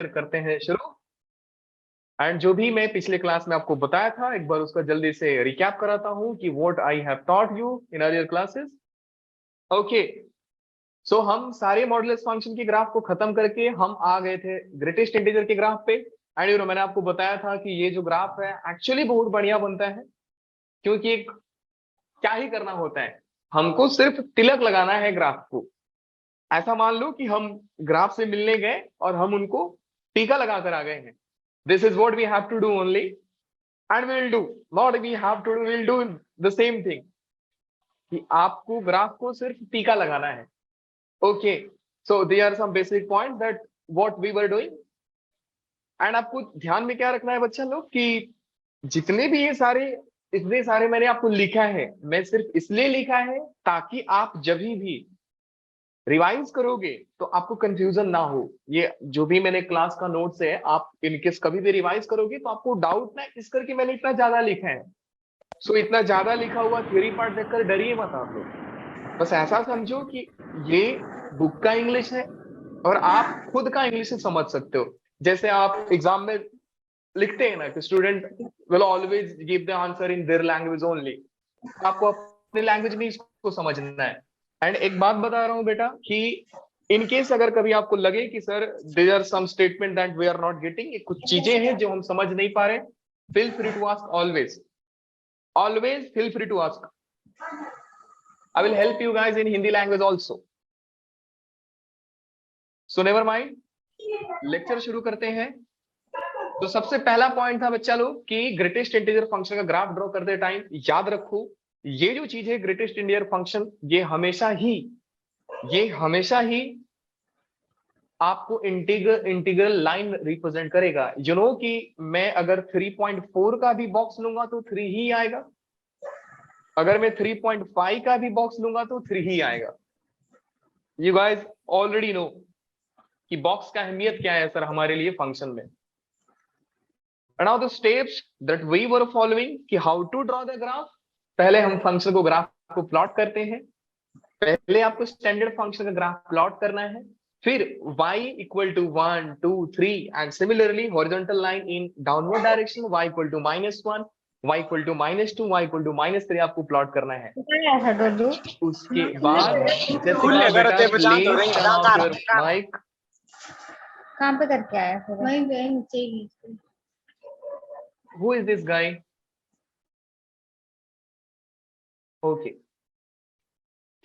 करते हैं शुरू। एंड जो भी मैं पिछले क्लास में आपको बताया था एक बार उसका जल्दी से रिकैप कराता हूं कि what I have taught you in earlier classes. Okay, so हम सारे मॉडुलस फंक्शन के ग्राफ को खत्म करके हम आ गए थे ग्रेटेस्ट इंटीजर के ग्राफ पे। एंड मैंने आपको बताया था कि ये जो ग्राफ है एक्चुअली बहुत बढ़िया बनता है, क्योंकि एक क्या ही करना होता है, हमको सिर्फ तिलक लगाना है ग्राफ को। ऐसा मान लो कि हम ग्राफ से मिलने गए और हम उनको टीका लगाकर आ गए हैं। This is what we have to do only, and we will do what we have to do, will do the same thing कि आपको ग्राफ को सिर्फ टीका लगाना है। Okay, so there are some basic points that what we were doing. And आपको ध्यान में क्या रखना है बच्चा लोग कि जितने भी ये सारे इतने सारे मैंने आपको लिखा है, मैं सिर्फ इसलिए लिखा है ताकि आप जब भी रिवाइज करोगे तो आपको कंफ्यूजन ना हो। ये जो भी मैंने क्लास का नोट्स है, आप इनकेस कभी भी रिवाइज करोगे तो आपको डाउट ना इस करके मैंने इतना ज्यादा लिखा है। सो इतना ज्यादा लिखा हुआ थ्योरी पार्ट देखकर डरिए मत आप लोग। बस ऐसा समझो कि ये बुक का इंग्लिश है और आप खुद का इंग्लिश से समझ सकते हो। जैसे आप एग्जाम में लिखते हैं ना कि student will always give the answer in their language only, आपको अपनी लैंग्वेज में इसको समझना है। एंड एक बात बता रहा हूं बेटा कि इन केस अगर कभी आपको लगे कि sir there are some statement that we are not getting, कुछ चीजें हैं जो हम समझ नहीं पा रहे, feel free to ask, always always feel free to ask. I will help you guys in Hindi language also. So never mind, lecture शुरू करते हैं। तो सबसे पहला पॉइंट था बच्चा लोग कि ग्रेटेस्ट इंटीजर फंक्शन का ग्राफ ड्रॉ करते टाइम याद रखो, ये जो चीज है ग्रेटेस्ट इंटीजर फंक्शन, ये हमेशा ही आपको इंटीग्रल लाइन रिप्रेजेंट करेगा। यू नो कि मैं अगर 3.4 का भी बॉक्स लूंगा तो 3 ही आएगा, अगर मैं 3.5 का भी बॉक्स लूंगा तो 3 ही आएगा। यू गाइस ऑलरेडी नो कि बॉक्स का अहमियत क्या है सर हमारे लिए फंक्शन में। Now the steps that we were following कि how to draw the graph. पहले हम फंक्शन को ग्राफ को प्लॉट करते हैं। पहले आपको स्टैंडर्ड फंक्शन का ग्राफ प्लॉट करना है, फिर y equal to 1 2 3 and similarly horizontal line in downward direction y equal to -1, y equal to -2, y equal to -3 आपको प्लॉट करना है। उसके बाद जैसिका बेटा please turn off your mic. कहाँ पे करके आया फिर? वहीं पे नीचे ही। Who is this guy? Okay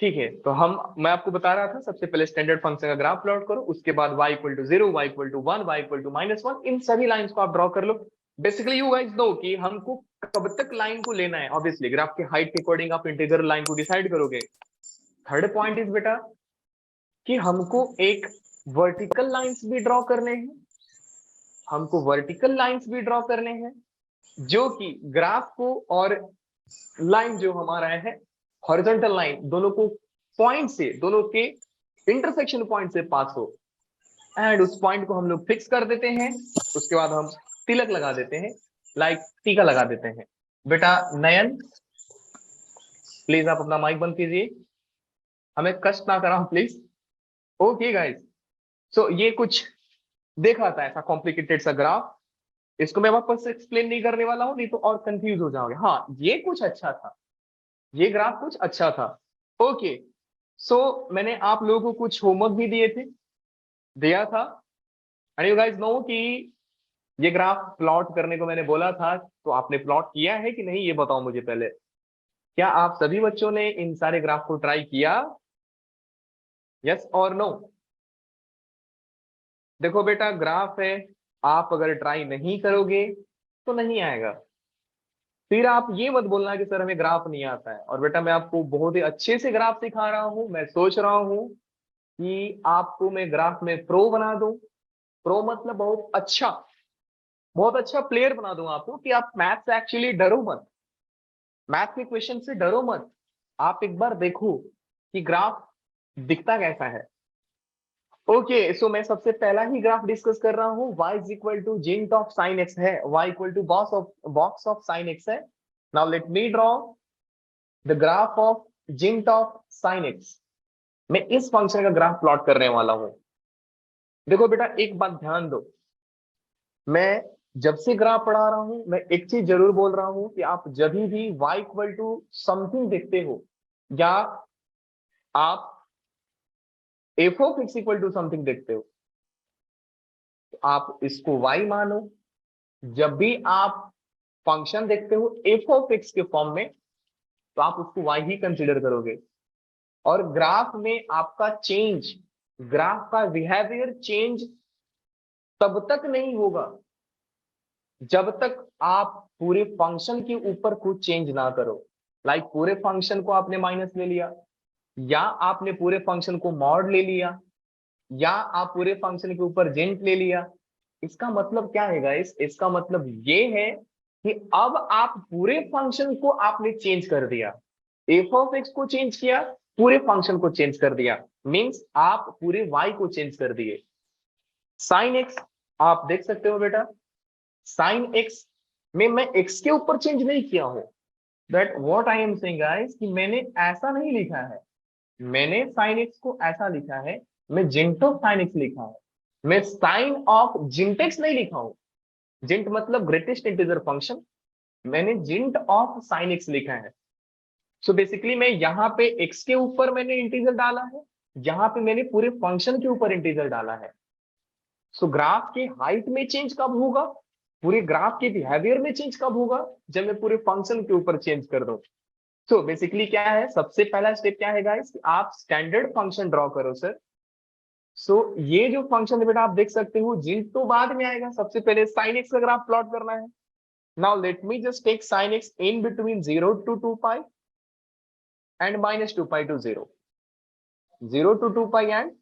ठीक है, तो मैं आपको बता रहा था सबसे पहले स्टैंडर्ड फंक्शन का ग्राफ प्लॉट करो, उसके बाद y equal to 0, y equal to 1, y equal to -1, इन सभी लाइंस को आप ड्रॉ कर लो। बेसिकली यू गाइस नो कि हमको कब तक लाइन को लेना है। ऑब्वियसली ग्राफ के हाइट के अकॉर्डिंग आप इंटीग्रल लाइन को डिसाइड करोगे। थर्ड पॉइंट इज बेटा कि हमको एक वर्टिकल लाइंस भी ड्रॉ करने हैं, हमको वर्टिकल लाइंस भी ड्रॉ करने हैं जो कि ग्राफ को और लाइन जो हमारा है हॉरिजॉन्टल लाइन दोनों को पॉइंट से, दोनों के इंटरसेक्शन पॉइंट से पास हो। एंड उस पॉइंट को हम लोग फिक्स कर देते हैं, उसके बाद हम तिलक लगा देते हैं, लाइक टीका लगा देते हैं। बेटा नयन प्लीज आप अपना माइक बंद कीजिए, हमें कष्ट ना कराओ प्लीज। ओके गाइस, सो ये कुछ देखा था ऐसा कॉम्प्लिकेटेड सा ग्राफ, इसको मैं वापस एक्सप्लेन नहीं करने वाला हूं, नहीं तो और कंफ्यूज हो जाओगे। हाँ ये कुछ अच्छा था, ये ग्राफ कुछ अच्छा था। ओके, सो मैंने आप लोगों को कुछ होमवर्क भी दिया था। एंड यू गाइस नो कि ये ग्राफ प्लॉट करने को मैंने बोला था, तो आपने प्लॉट किया है कि नहीं ये बताओ मुझे पहले। क्या आप सभी बच्चों ने इन सारे ग्राफ को ट्राई किया? यस और नो? देखो बेटा ग्राफ है, आप अगर ट्राई नहीं करोगे तो नहीं आएगा। फिर आप ये मत बोलना कि सर हमें ग्राफ नहीं आता है। और बेटा मैं आपको बहुत ही अच्छे से ग्राफ सिखा रहा हूं, मैं सोच रहा हूं कि आपको मैं ग्राफ में प्रो बना दूं। प्रो मतलब बहुत अच्छा प्लेयर बना दूं आपको, कि आप मैथ से एक्चुअली डरो मत, मैथ के क्वेश्चन से डरो मत। आप एक बार देखो कि ग्राफ दिखता कैसा है। ओके, सो मैं सबसे पहला ही ग्राफ डिस्कस कर रहा हूं, y is equal to gint of sine x है, y equal to box of sine x है। Now let me draw the graph of gint of sine x. मैं इस फंक्शन का ग्राफ प्लॉट करने वाला हूं। देखो बेटा एक बात ध्यान दो, मैं जब से ग्राफ पढ़ा रहा हूं, मैं एक चीज जरूर बोल रहा हूं कि आप जब भी y इक्वल टू समथिंग देखते हो, या आप f of x equal to something देखते हो, तो आप इसको y मानो। जब भी आप फंक्शन देखते हो एफ ऑफ एक्स के फॉर्म में, तो आप उसको y ही कंसिडर करोगे। और ग्राफ में आपका चेंज, ग्राफ का बिहेवियर चेंज तब तक नहीं होगा जब तक आप पूरे फंक्शन के ऊपर कुछ चेंज ना करो। लाइक पूरे फंक्शन को आपने माइनस ले लिया, या आपने पूरे फंक्शन को मॉड ले लिया, या आप पूरे फंक्शन के ऊपर जेंट ले लिया। इसका मतलब क्या है गाइस? इसका मतलब ये है कि अब आप पूरे फंक्शन को आपने चेंज कर दिया। एफ ऑफ एक्स को चेंज किया, पूरे फंक्शन को चेंज कर दिया, मींस आप पूरे वाई को चेंज कर दिए। साइन एक्स आप देख सकते हो बेटा, साइन एक्स में मैं एक्स के ऊपर चेंज नहीं किया हूं। That what I am saying guys, कि मैंने ऐसा नहीं लिखा है, मैंने साइन एक्स को ऐसा लिखा है, मैं जिंट ऑफ साइन एक्स लिखा है, मैं साइन ऑफ जिंटेक्स नहीं लिखा हूं। जिंट मतलब ग्रेटेस्ट इंटीजर फंक्शन, मैंने जिंट ऑफ साइन एक्स लिखा है। सो बेसिकली मैं यहाँ पे एक्स के ऊपर मैंने इंटीजर डाला है, यहाँ पे मैंने पूरे फंक्शन के ऊपर इंटीजर डाला है। सो ग्राफ के हाइट में चेंज कब होगा, पूरे ग्राफ के बिहेवियर में चेंज कब होगा, जब मैं पूरे फंक्शन के ऊपर चेंज कर दूं। सो बेसिकली क्या है, सबसे पहला स्टेप क्या है गाइस, आप स्टैंडर्ड फंक्शन ड्रॉ करो सर। सो ये जो फंक्शन है बेटा आप देख सकते हो, जिंट तो बाद में आएगा, सबसे पहले साइन एक्स का ग्राफ प्लॉट करना है। Now let me just take sine x in between 0 to 2 pi and minus 2 pi to 0, 0 to 2 pi and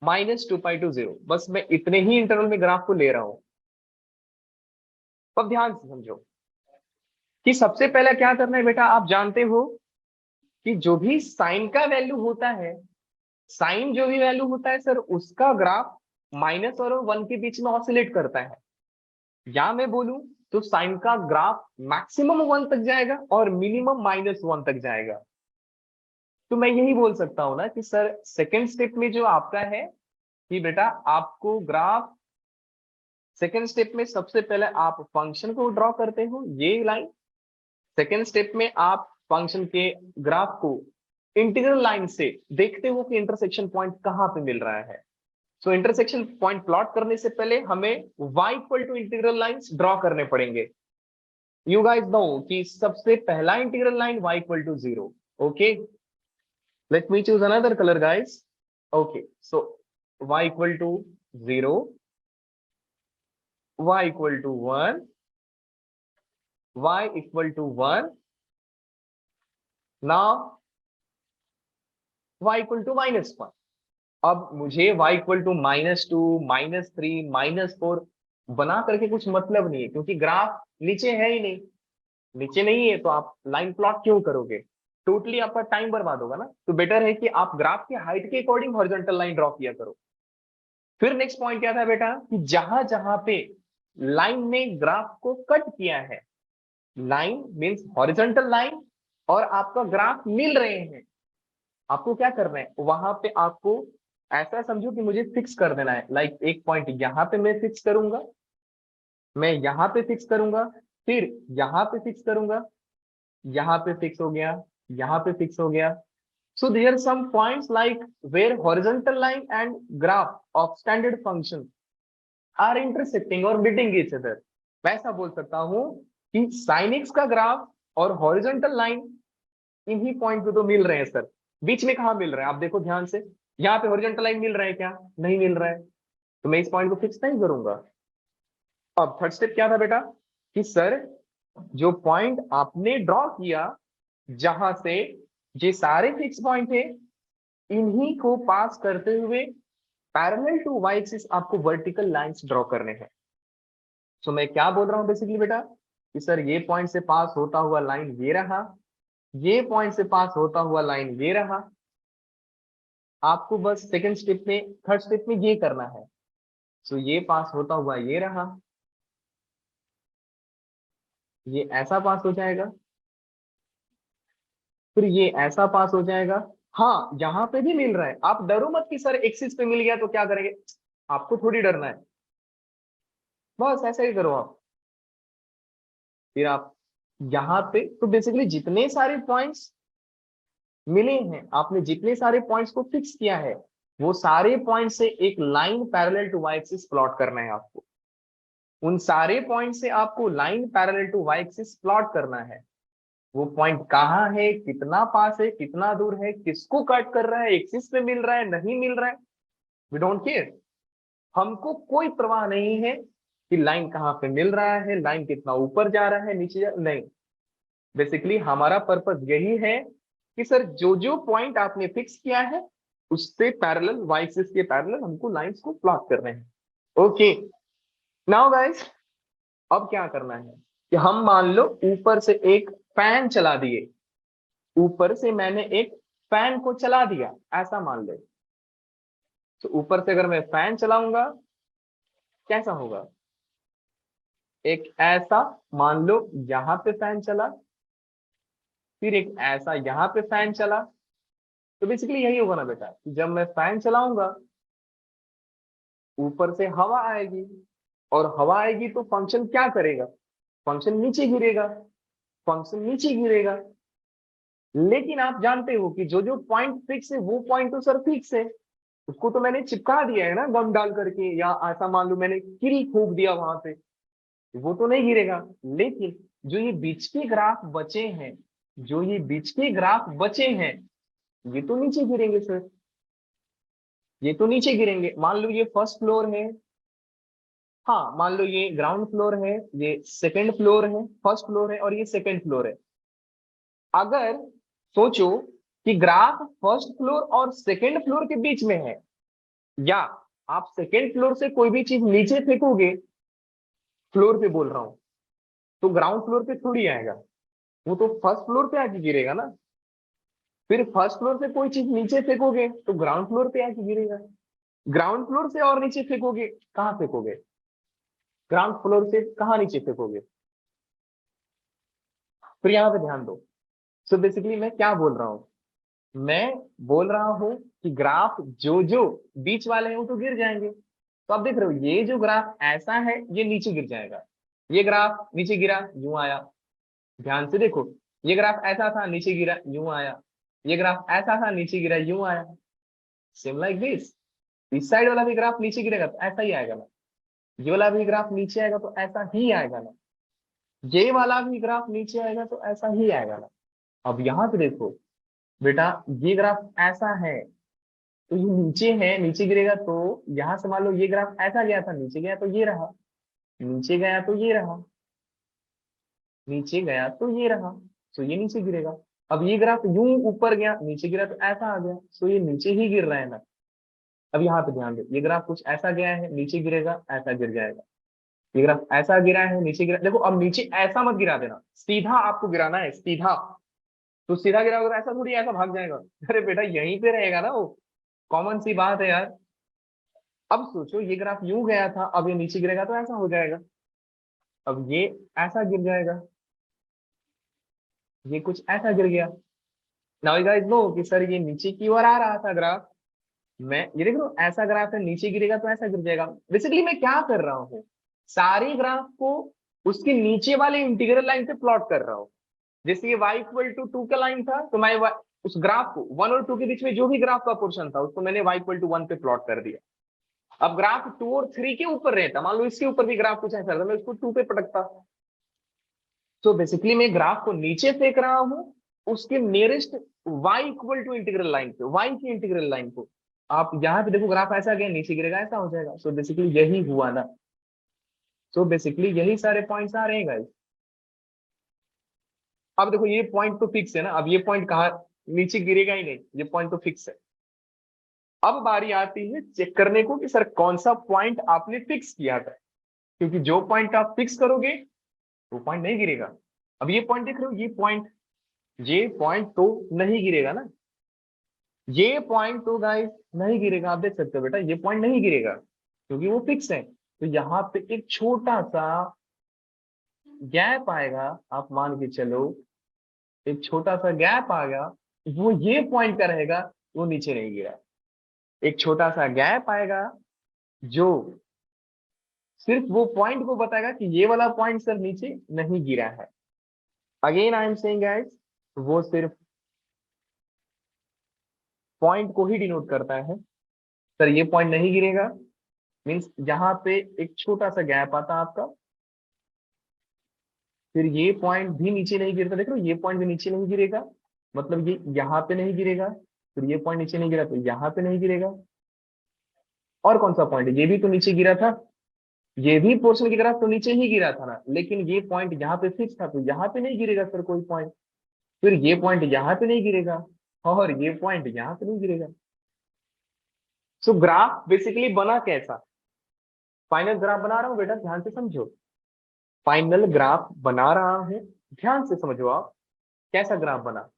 minus 2 pi to 0, बस मैं इतने ही इंटरवल में ग्राफ को ले रहा हूं। अब ध्यान से समझो कि सबसे पहले क्या करना है बेटा, आप जानते हो कि जो भी साइन का वैल्यू होता है, साइन जो भी वैल्यू होता है सर, उसका ग्राफ माइनस और 1 के बीच में ऑसिलेट करता है। या मैं बोलूं तो साइन का ग्राफ मैक्सिमम 1 तक जाएगा और मिनिमम -1 तक जाएगा। तो मैं यही बोल सकता हूं ना कि सर सेकेंड स्टेप में जो आपका है कि बेटा आपको ग्राफ, सेकेंड स्टेप में सबसे पहले आप फंक्शन को ड्रॉ करते हो ये लाइन, सेकेंड स्टेप में आप फंक्शन के ग्राफ को इंटीग्रल लाइन से देखते हो कि इंटरसेक्शन पॉइंट कहां पे मिल रहा है। सो इंटरसेक्शन पॉइंट प्लॉट करने से पहले हमें y equal to integral lines draw करने पड़ेंगे। यू गाइस नो कि सबसे पहला integral line y equal to 0। Okay, let me choose another colour guys. Okay, so y equal to 0, y equal to 1, y equal to 1, now y equal to -1। अब मुझे y equal to -2, -3, -4 बना करके कुछ मतलब नहीं है, क्योंकि ग्राफ नीचे है ही नहीं। नीचे नहीं है तो आप लाइन प्लॉट क्यों करोगे, टोटली आपका टाइम बर्बाद होगा ना। तो बेटर है कि आप ग्राफ की हाइट के अकॉर्डिंग हॉरिजॉन्टल लाइन ड्रॉ किया करो। फिर नेक्स्ट पॉइंट क्या था बेटा, कि जहां जहां पे लाइन ने ग्राफ को कट किया है, लाइन मीन्स हॉरिजॉन्टल लाइन और आपका ग्राफ मिल रहे हैं, आपको क्या करना है, वहां पे आपको ऐसा समझो कि मुझे फिक्स कर देना है। लाइक एक पॉइंट यहां पे मैं फिक्स करूंगा, मैं यहां पे फिक्स करूंगा, फिर यहां पे फिक्स करूंगा, यहां पे फिक्स हो गया, यहां पे फिक्स हो गया। So there are some points like where horizontal line and graph of standard function are intersecting और मीटिंग ईच अदर। मैं ऐसा बोल सकता हूं कि साइन एक्स का ग्राफ और हॉरिजॉन्टल लाइन इन्हीं पॉइंट पे तो मिल रहे हैं सर। बीच में कहां मिल रहा है आप देखो ध्यान से, यहाँ पे हॉरिजॉन्टल लाइन मिल रहा है क्या, नहीं मिल रहा है, तो मैं इस पॉइंट को फिक्स नहीं करूंगा। अब थर्ड स्टेप क्या था बेटा, कि सर जो पॉइंट आपने ड्रॉ किया, जहां से ये सारे फिक्स पॉइंट थे, इन्हीं को पास करते हुए पैरेलल टू वाई एक्सिस आपको वर्टिकल लाइंस ड्रॉ करने हैं। सो मैं क्या बोल रहा हूं बेसिकली बेटा, कि सर ये पॉइंट से पास होता हुआ लाइन ये रहा, ये पॉइंट से पास होता हुआ लाइन ये रहा। आपको बस सेकंड स्टेप में, थर्ड स्टेप में ये करना है। सो ये पास होता हुआ ये रहा, ये ऐसा पास हो जाएगा, फिर ये ऐसा पास हो जाएगा। हाँ यहां पे भी मिल रहा है, आप डरो मत कि सर एक्सिस पे मिल गया तो क्या करेंगे, आपको थोड़ी डरना है। बस ऐसा ही करो आप। फिर आप यहाँ पे तो बेसिकली जितने सारे पॉइंट्स मिले हैं, आपने जितने सारे पॉइंट्स को फिक्स किया है, वो सारे पॉइंट से एक line parallel to y axis plot करना है आपको। उन सारे पॉइंट से आपको line parallel to y axis plot करना है। वो पॉइंट कहाँ है, कितना पास है, कितना दूर है, किसको कट कर रहा है, एक्सिस पे मिल रहा है, नहीं मिल रहा है, वी डोंट केयर। हमको कोई परवाह नहीं है कि लाइन कहाँ पे मिल रहा है, लाइन कितना ऊपर जा रहा है, नीचे जा नहीं। बेसिकली हमारा पर्पस यही है कि सर जो जो पॉइंट आपने फिक्स किया है उससे पैरेलल, वाई एक्सिस के पैरेलल हमको लाइंस को प्लॉट करने हैं। ओके, नाउ गाइस, अब क्या करना है कि हम मान लो ऊपर से एक फैन चला दिए, ऊपर से मैंने एक फैन को चला दिया, ऐसा मान लो। तो ऊपर से अगर मैं फैन चलाऊंगा कैसा होगा, एक ऐसा, मान लो यहां पे फैन चला, फिर एक ऐसा यहां पे फैन चला। तो बेसिकली यही होगा ना बेटा, कि जब मैं फैन चलाऊंगा ऊपर से हवा आएगी, और हवा आएगी तो फंक्शन क्या करेगा, फंक्शन नीचे गिरेगा, फंक्शन नीचे गिरेगा। लेकिन आप जानते हो कि जो जो पॉइंट फिक्स है वो पॉइंट तो सर फिक्स है, उसको तो मैंने चिपका दिया है ना गम डाल करके, या ऐसा मान लो मैंने किल फूंक दिया वहां पे, वो तो नहीं गिरेगा। लेकिन जो ये बीच के ग्राफ बचे हैं, जो ये बीच के ग्राफ बचे हैं, ये तो नीचे गिरेंगे सर, ये तो नीचे गिरेंगे। मान लो ये फर्स्ट फ्लोर है, हाँ मान लो ये ग्राउंड फ्लोर है, ये सेकंड फ्लोर है, फर्स्ट फ्लोर है और ये सेकंड फ्लोर है। अगर सोचो कि ग्राफ फर्स्ट फ्लोर और सेकंड फ्लोर के बीच में है, या आप सेकंड फ्लोर से कोई भी चीज नीचे फेंकोगे, फ्लोर पे बोल रहा हूं, तो ग्राउंड फ्लोर पे थोड़ी आएगा, वो तो फर्स्ट फ्लोर पे आके गिरेगा ना। फिर फर्स्ट फ्लोर से कोई चीज नीचे फेंकोगे तो ग्राउंड फ्लोर पे आके गिरेगा। ग्राउंड फ्लोर से और नीचे फेंकोगे, कहाँ फेंकोगे, ग्राउंड फ्लोर से कहाँ नीचे फेंकोगे। फिर यहाँ पे ध्यान दो। सो बेसिकली मैं क्या बोल रहा हूँ, मैं बोल रहा हूं कि ग्राफ जो जो बीच वाले हैं वो तो गिर जाएंगे। तो आप देख रहे हो ये जो ग्राफ ऐसा है ये नीचे गिर जाएगा, ये ग्राफ नीचे गिरा यूं आया, ध्यान से देखो, ये ग्राफ ऐसा था नीचे गिरा यूं आया, ये ग्राफ ऐसा था नीचे गिरा यूं आया। सेम लाइक दिस, इस साइड वाला भी ग्राफ नीचे गिरेगा तो ऐसा ही आएगा ना, ये वाला भी ग्राफ नीचे आएगा तो ऐसा ही आएगा ना, ये वाला भी ग्राफ नीचे आएगा तो ऐसा ही आएगा ना। अब यहाँ पे देखो बेटा, ये ग्राफ ऐसा है तो ये नीचे है, नीचे गिरेगा तो यहां से मान लो ये ग्राफ ऐसा गया था, नीचे गया तो ये रहा, नीचे गया तो ये रहा, नीचे गया तो ये रहा, तो ये नीचे गिरेगा। अब ये ग्राफ यूं ऊपर गया, नीचे गिरा तो ऐसा आ गया, तो ये नीचे ही गिर रहा है ना। अब यहाँ पे ध्यान दो, ये ग्राफ कुछ ऐसा गया है, नीचे गिरेगा ऐसा गिर जाएगा, ये ग्राफ ऐसा गिरा है, नीचे गिरा, देखो अब नीचे ऐसा मत गिरा देना, सीधा आपको गिराना है, सीधा। तो सीधा गिरा होगा ऐसा थोड़ी ऐसा भाग जाएगा, अरे बेटा यहीं पे रहेगा ना वो, कॉमन सी बात है यार। अब सोचो ये ग्राफ यूं गया था, अब ये नीचे गिरेगा तो ऐसा हो जाएगा, अब ये ऐसा गिर जाएगा, ये कुछ ऐसा गिर गया। नाउ यू गाइस नो कि सर ये नीचे की ओर आ रहा था ग्राफ, मैं ये देख रहा हूं ऐसा ग्राफ है, नीचे गिरेगा तो ऐसा गिर जाएगा। बेसिकली मैं क्या कर रहा हूँ, सारे ग्राफ को उसके नीचे वाले इंटीग्रल लाइन पे प्लॉट कर रहा हूँ। जैसे ये y इक्वल टू 2 का लाइन था तो मैं उस ग्राफ को 1 और 2 के बीच में जो भी ग्राफ का पोर्शन था उसको मैंने y इक्वल टू 1 पे प्लॉट कर दिया। अब ग्राफ 2 और 3 के ऊपर रहता, मान लो इसके ऊपर भी ग्राफ कुछ ऐसा रहता, मैं उसको 2 पे पटकता। तो बेसिकली मैं ग्राफ को नीचे फेंक रहा हूं उसके nearest y equal to integral line पे, y की इंटीग्रल लाइन को। आप यहाँ पे देखो ग्राफ ऐसा गया, नीचे गिरेगा ऐसा हो जाएगा। सो बेसिकली यही हुआ ना, सो बेसिकली यही सारे पॉइंट्स आ रहे हैं गाइस। अब देखो ये पॉइंट तो फिक्स है ना, अब ये पॉइंट कहाँ, नीचे गिरेगा ही नहीं, ये पॉइंट तो फिक्स है। अब बारी आती है चेक करने को कि सर कौन सा पॉइंट आपने फिक्स किया था, क्योंकि जो पॉइंट आप फिक्स करोगे वो पॉइंट नहीं गिरेगा। अब ये पॉइंट देख रहे हो, ये पॉइंट तो नहीं गिरेगा ना, ये पॉइंट तो गाइस नहीं गिरेगा। आप देख सकते हो बेटा ये पॉइंट नहीं गिरेगा क्योंकि वो फिक्स है। तो यहाँ पे एक छोटा सा गैप आएगा, आप मान के चलो एक छोटा सा गैप आ गया, वो ये पॉइंट का रहेगा, वो नीचे नहीं गिरा। एक छोटा सा गैप आएगा जो सिर्फ वो पॉइंट को बताएगा कि ये वाला पॉइंट सर नीचे नहीं गिरा है। Again I am saying guys, वो सिर्फ पॉइंट को ही डिनोट करता है। सर ये पॉइंट नहीं गिरेगा मीन्स यहाँ पे एक छोटा सा गैप आता है आपका, फिर ये पॉइंट भी नीचे नहीं गिरता, देख रहे हो ये पॉइंट भी नीचे नहीं गिरेगा, मतलब ये यहाँ पे नहीं गिरेगा, फिर ये पॉइंट नीचे नहीं गिरा तो यहाँ पे नहीं गिरेगा। और कौन सा पॉइंट है, ये भी तो नीचे गिरा था, ये भी पोर्शन की तरफ तो नीचे ही गिरा था ना, लेकिन ये पॉइंट यहाँ पे फिक्स था तो यहाँ पे नहीं गिरेगा सर कोई पॉइंट, फिर ये पॉइंट यहाँ पे नहीं गिरेगा और ये पॉइंट यहाँ पे नहीं गिरेगा। सो ग्राफ बेसिकली बना कैसा, फाइनल ग्राफ बना रहा हूँ बेटा, ध्यान से समझो, फाइनल ग्राफ बना रहा हूं, ध्यान से समझो आप कैसा ग्राफ बना।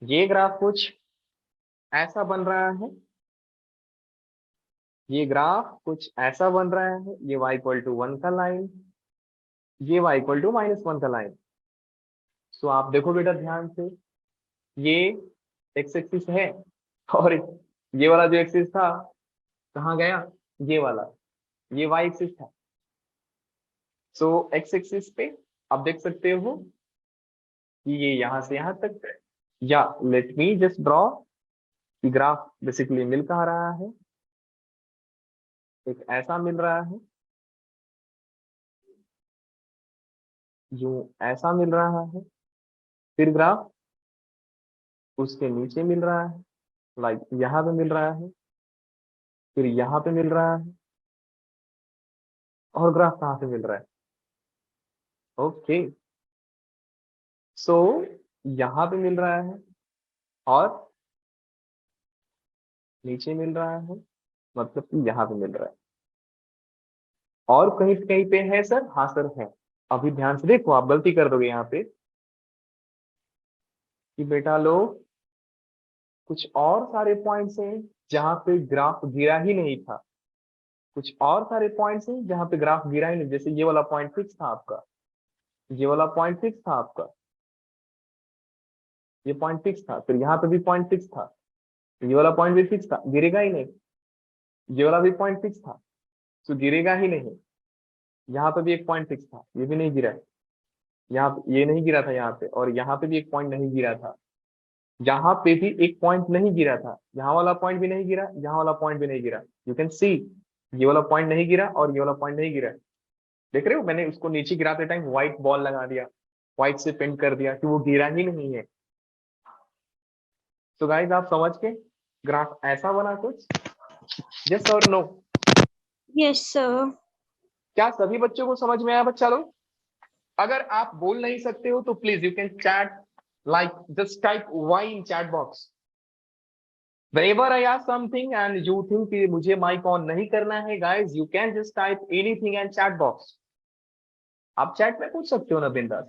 ये ग्राफ कुछ ऐसा बन रहा है, ये ग्राफ कुछ ऐसा बन रहा है, ये y इक्वल टू 1 का लाइन, ये y इक्वल टू -1 का लाइन। सो आप देखो बेटा ध्यान से, ये एक्स एक्सिस है और ये वाला जो एक्सिस था कहाँ गया, ये वाला, ये y एक्सिस था। सो एक्स एक्सिस पे आप देख सकते हो कि ये यहां से यहां तक, या लेट मी जस्ट ड्रॉ कि ग्राफ बेसिकली मिल कहाँ रहा है, एक ऐसा मिल रहा है, जो ऐसा मिल रहा है, फिर ग्राफ उसके नीचे मिल रहा है, लाइक यहाँ पे मिल रहा है, फिर यहाँ पे मिल रहा है, और ग्राफ कहाँ पे मिल रहा है, ओके सो यहाँ पे मिल रहा है और नीचे मिल रहा है, मतलब कि यहाँ पे मिल रहा है, और कहीं कहीं पे है सर, हाँ सर है। अभी ध्यान से देखो, आप गलती कर दोगे यहाँ पे कि बेटा लो कुछ और सारे पॉइंट्स हैं जहां पे ग्राफ गिरा ही नहीं था, कुछ और सारे पॉइंट्स हैं जहां पे ग्राफ गिरा ही नहीं, जैसे ये वाला पॉइंट फिक्स था आपका, ये वाला पॉइंट फिक्स था आपका, ये पॉइंट फिक्स था, फिर यहाँ पे भी पॉइंट फिक्स था, ये वाला पॉइंट भी फिक्स था, गिरेगा ही नहीं, ये वाला भी पॉइंट फिक्स था तो गिरेगा ही नहीं, यहाँ पे भी एक पॉइंट फिक्स था, ये भी नहीं गिरा, यहाँ पे ये नहीं गिरा था यहाँ पे, और यहाँ पे भी एक पॉइंट नहीं गिरा था, यहाँ पे भी एक पॉइंट नहीं गिरा था, यहाँ वाला पॉइंट भी नहीं गिरा, यहाँ वाला पॉइंट भी नहीं गिरा, यू कैन सी ये वाला पॉइंट नहीं गिरा और ये वाला पॉइंट नहीं गिरा। देख रहे हो, मैंने उसको नीचे गिराते टाइम व्हाइट बॉल लगा दिया, व्हाइट से पेंट कर दिया कि वो गिरा ही नहीं है। तो गाइस आप समझ के, ग्राफ ऐसा बना कुछ, यस और नो? Yes sir. क्या सभी बच्चों को समझ में आया बच्चा लोग? अगर आप बोल नहीं सकते हो तो please you can chat, like just type y in chat box. Whenever I ask something and you think कि मुझे माइक ऑन नहीं करना है, guys, you can just type anything in chat box. आप चैट में पूछ सकते हो ना बिंदास,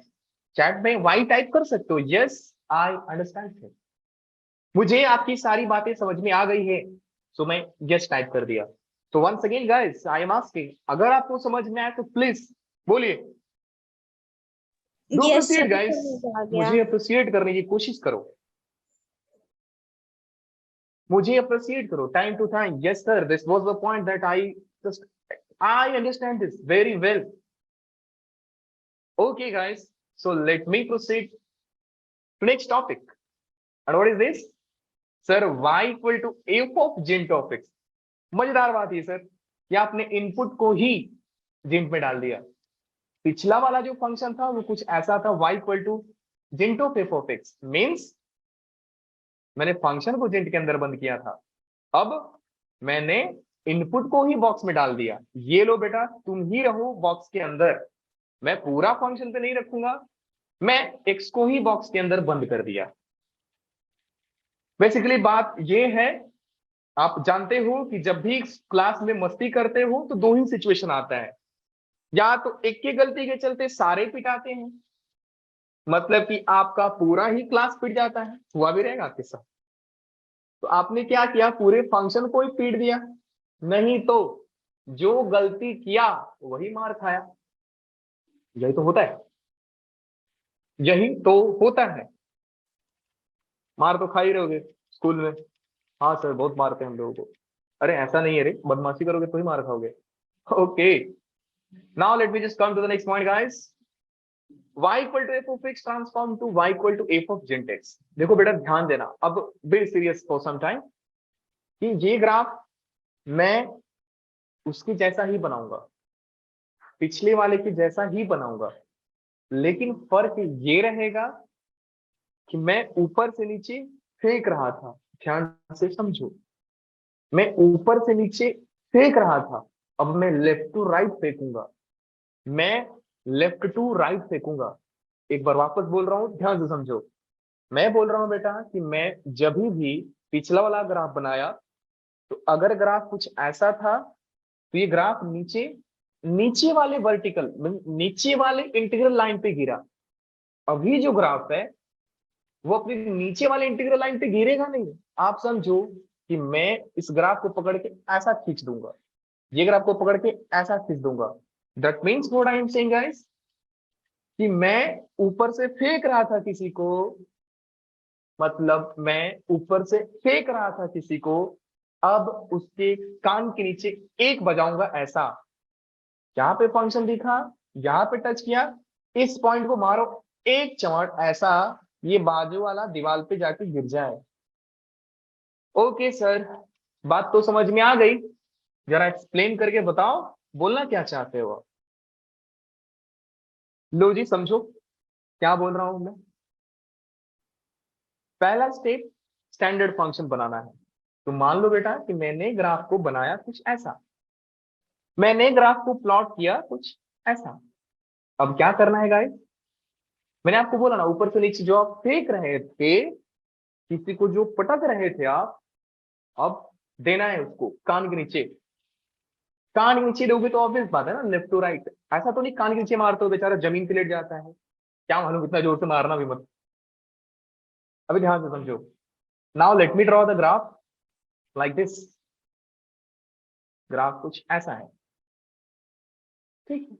चैट में वाई टाइप कर सकते हो, यस आई अंडरस्टैंड। मुझे आपकी सारी बातें समझ में आ गई है, सो मैं यस टाइप कर दिया। तो once again guys I am asking, अगर आपको समझ में आए तो प्लीज बोलिए, do yes appreciate sir, guys, आ गया। मुझे अप्रिशिएट करने की कोशिश करो, मुझे अप्रिशिएट करो time to time. Yes sir, this was the point that I just, I understand this very well. Okay, guys. So let me proceed to next topic. And what is this? Sir, y equal to f of gent of x. मजेदार बात है sir कि आपने input को ही gent में डाल दिया। पिछला वाला जो फंक्शन था वो कुछ ऐसा था, y इक्वल टू जेंट ऑफ एफ ऑफ एक्स, मीन्स मैंने फंक्शन को जेंट के अंदर बंद किया था, अब मैंने इनपुट को ही बॉक्स में डाल दिया। ये लो बेटा, तुम ही रहो बॉक्स के अंदर, मैं पूरा फंक्शन पे नहीं रखूंगा, मैं एक्स को ही बॉक्स के अंदर बंद कर दिया। बेसिकली बात ये है, आप जानते हो कि जब भी क्लास में मस्ती करते हो तो दो ही सिचुएशन आता है, या तो एक की गलती के चलते सारे पिटाते हैं, मतलब कि आपका पूरा ही क्लास पिट जाता है, हुआ भी रहेगा आपके साथ। तो आपने क्या किया, पूरे फंक्शन को ही पीट दिया, नहीं तो जो गलती किया वही मार खाया। यही तो होता है, यही तो होता है। मार तो खा ही रहोगे स्कूल में, हाँ सर बहुत मारते हैं हम लोगों को। अरे ऐसा नहीं है रे, बदमाशी करोगे तो ही मार खाओगे। Okay. Now let me just come to the next point, guys. Y equal to f of x transform to y equal to f of gent x. देखो बेटा ध्यान देना, अब be serious for some time, कि ये graph मैं उसकी जैसा ही बनाऊंगा, पिछले वाले की जैसा ही बनाऊंगा, लेकिन फर्क ये रहेगा कि मैं ऊपर से नीचे फेंक रहा था। ध्यान से समझो, मैं ऊपर से नीचे फेंक रहा था, अब मैं लेफ्ट टू राइट फेंकूंगा, मैं लेफ्ट टू राइट फेंकूंगा। एक बार वापस बोल रहा हूं, ध्यान से समझो। मैं बोल रहा हूं बेटा कि मैं जब भी पिछला वाला ग्राफ बनाया, तो अगर ग्राफ कुछ ऐसा था, तो ये ग्राफ नीचे नीचे वाले वर्टिकल नीचे वाले इंटीग्रल लाइन पे गिरा। अभी जो ग्राफ है वो अपनी नीचे वाले इंटीग्रल लाइन पे गिरेगा नहीं। आप समझो कि मैं इस ग्राफ को पकड़ के ऐसा खींच दूंगा, ये ग्राफ को पकड़ के ऐसा खींच दूंगा। That means what I am saying guys, कि मैं ऊपर से फेंक रहा था किसी को, मतलब मैं ऊपर से फेंक रहा था किसी को, अब उसके कान के नीचे एक बजाऊंगा ऐसा। यहाँ पे फंक्शन दिखा, यहाँ पे टच किया, इस पॉइंट को मारो एक चमाट ऐसा, ये बाजू वाला दीवार पे जाके गिर जाए। ओके सर, बात तो समझ में आ गई, जरा एक्सप्लेन करके बताओ, बोलना क्या चाहते हो। लो जी समझो क्या बोल रहा हूं मैं। पहला स्टेप स्टैंडर्ड फंक्शन बनाना है। तो मान लो बेटा कि मैंने ग्राफ को बनाया कुछ ऐसा, मैंने ग्राफ को प्लॉट किया कुछ ऐसा। अब क्या करना है गाइस, मैंने आपको बोला ना, ऊपर से नीचे जो आप फेंक रहे थे, किसी को जो पटक रहे थे आप, अब देना है उसको कान के नीचे। कान के नीचे दोगे तो ऑब्वियस बात है ना, लेफ्ट टू राइट। ऐसा तो नहीं कान के नीचे मारते हो बेचारा जमीन पे लेट जाता है, क्या मालूम इतना जोर से मारना भी मत। अभी ध्यान से समझो। Now let me draw the graph like this. Graph कुछ ऐसा है, ठीक है,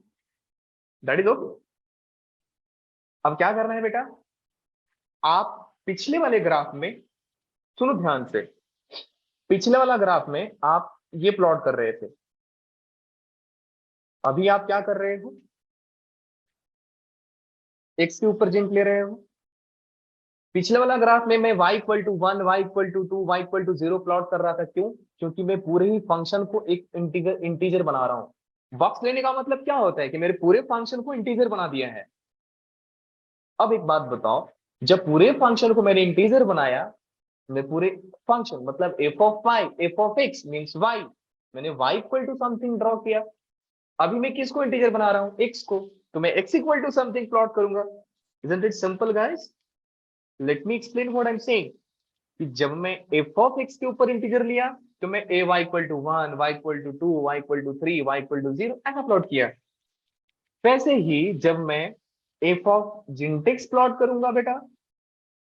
दैट इज ओके। अब क्या करना है बेटा, आप पिछले वाले ग्राफ में, सुनो ध्यान से, पिछले वाला ग्राफ में आप ये प्लॉट कर रहे थे, अभी आप क्या कर रहे हो, एक्स के ऊपर जिंक ले रहे हो। पिछले वाला ग्राफ में मैं y equal to 1, y equal to 2, y equal to 0 plot कर रहा था। क्यों? क्योंकि मैं पूरे ही फंक्शन को एक इंटीजर बना रहा हूं। बॉक्स लेने का मतलब क्या होता है कि मेरे पूरे फंक्शन को इंटीजर बना दिया है। अब एक बात बताओ, जब पूरे फंक्शन को मैंने इंटीजर बनाया, मैं पूरे फंक्शन मतलब f of y, f of x means y, मैंने y equal to something draw किया। अभी मैं किसको इंटीजर बना रहा हूं, एक्स को, तो मैं x equal to something plot करूंगा। Isn't it simple guys? Let me explain what I am saying, कि जब मैं एफ ऑफ एक्स के ऊपर इंटीजर लिया, तो मैं a y equal to 1, y equal to 2, y equal to 3, y equal to 0 ऐसा प्लॉट किया। वैसे ही जब मैं एफ ऑफ जिंटेक्स प्लॉट करूंगा बेटा,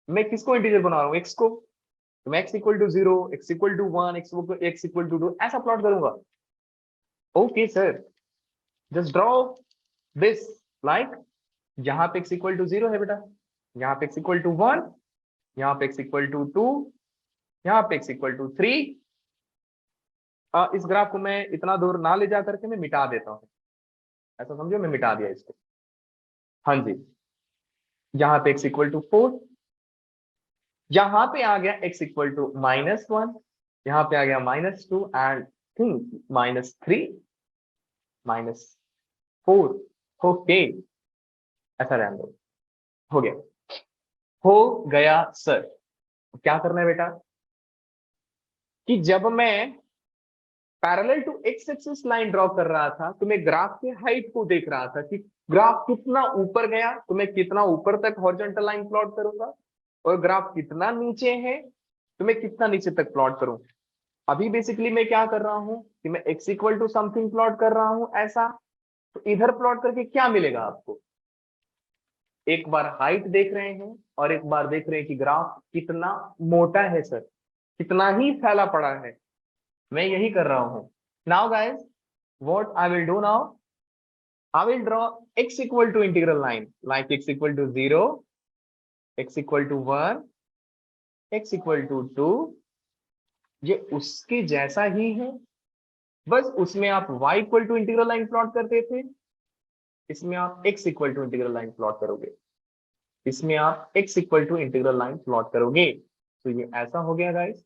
मैं किसको इंटीजर बना रहा हूं, एक्स को, तो मैं x equal to 0, x equal to 1, x equal to 2 ऐसा प्लॉट करूंगा। Okay sir, just draw this like, यहाँ पे एक्स इक्वल टू 0 है बेटा, यहाँ पे एक्स इक्वल टू 1, यहाँ पे एक्स इक्वल टू 2, यहाँ पे एक्स इक्वल टू 3। इस ग्राफ को मैं इतना दूर ना ले जा करके मैं मिटा देता हूँ, ऐसा समझो मैं मिटा दिया इसको। हाँ जी, यहाँ पे x इक्वल टू 4, यहाँ पे आ गया x इक्वल टू -1, यहाँ पे आ गया -2 एंड थिंक -3, -4। ओके, ऐसा रहने दो, हो गया, हो गया सर। क्या करना है बेटा, कि जब मैं parallel to x axis line draw कर रहा था, तो मैं ग्राफ के हाइट को देख रहा था कि ग्राफ कितना ऊपर गया, तो मैं कितना ऊपर तक हॉरिजॉन्टल लाइन प्लॉट करूंगा, और ग्राफ कितना नीचे है तो मैं कितना नीचे तक प्लॉट करूं। अभी बेसिकली मैं क्या कर रहा हूं कि मैं x equal to something plot कर रहा हूं ऐसा, तो इधर प्लॉट करके क्या मिलेगा आपको, एक बार हाइट देख रहे हैं और एक बार देख रहे हैं कि ग्राफ कितना मोटा है सर, कितना ही फैला पड़ा है। मैं यही कर रहा हूं। Now guys, what I will do now, I will draw x equal to integral line like x equal to 0, x equal to 1, x equal to 2, ये उसके जैसा ही है, बस उसमें आप y equal to integral line plot करते थे, इसमें आप x equal to integral line plot करोगे, इसमें आप x equal to integral line plot करोगे। तो ये ऐसा हो गया गाइस,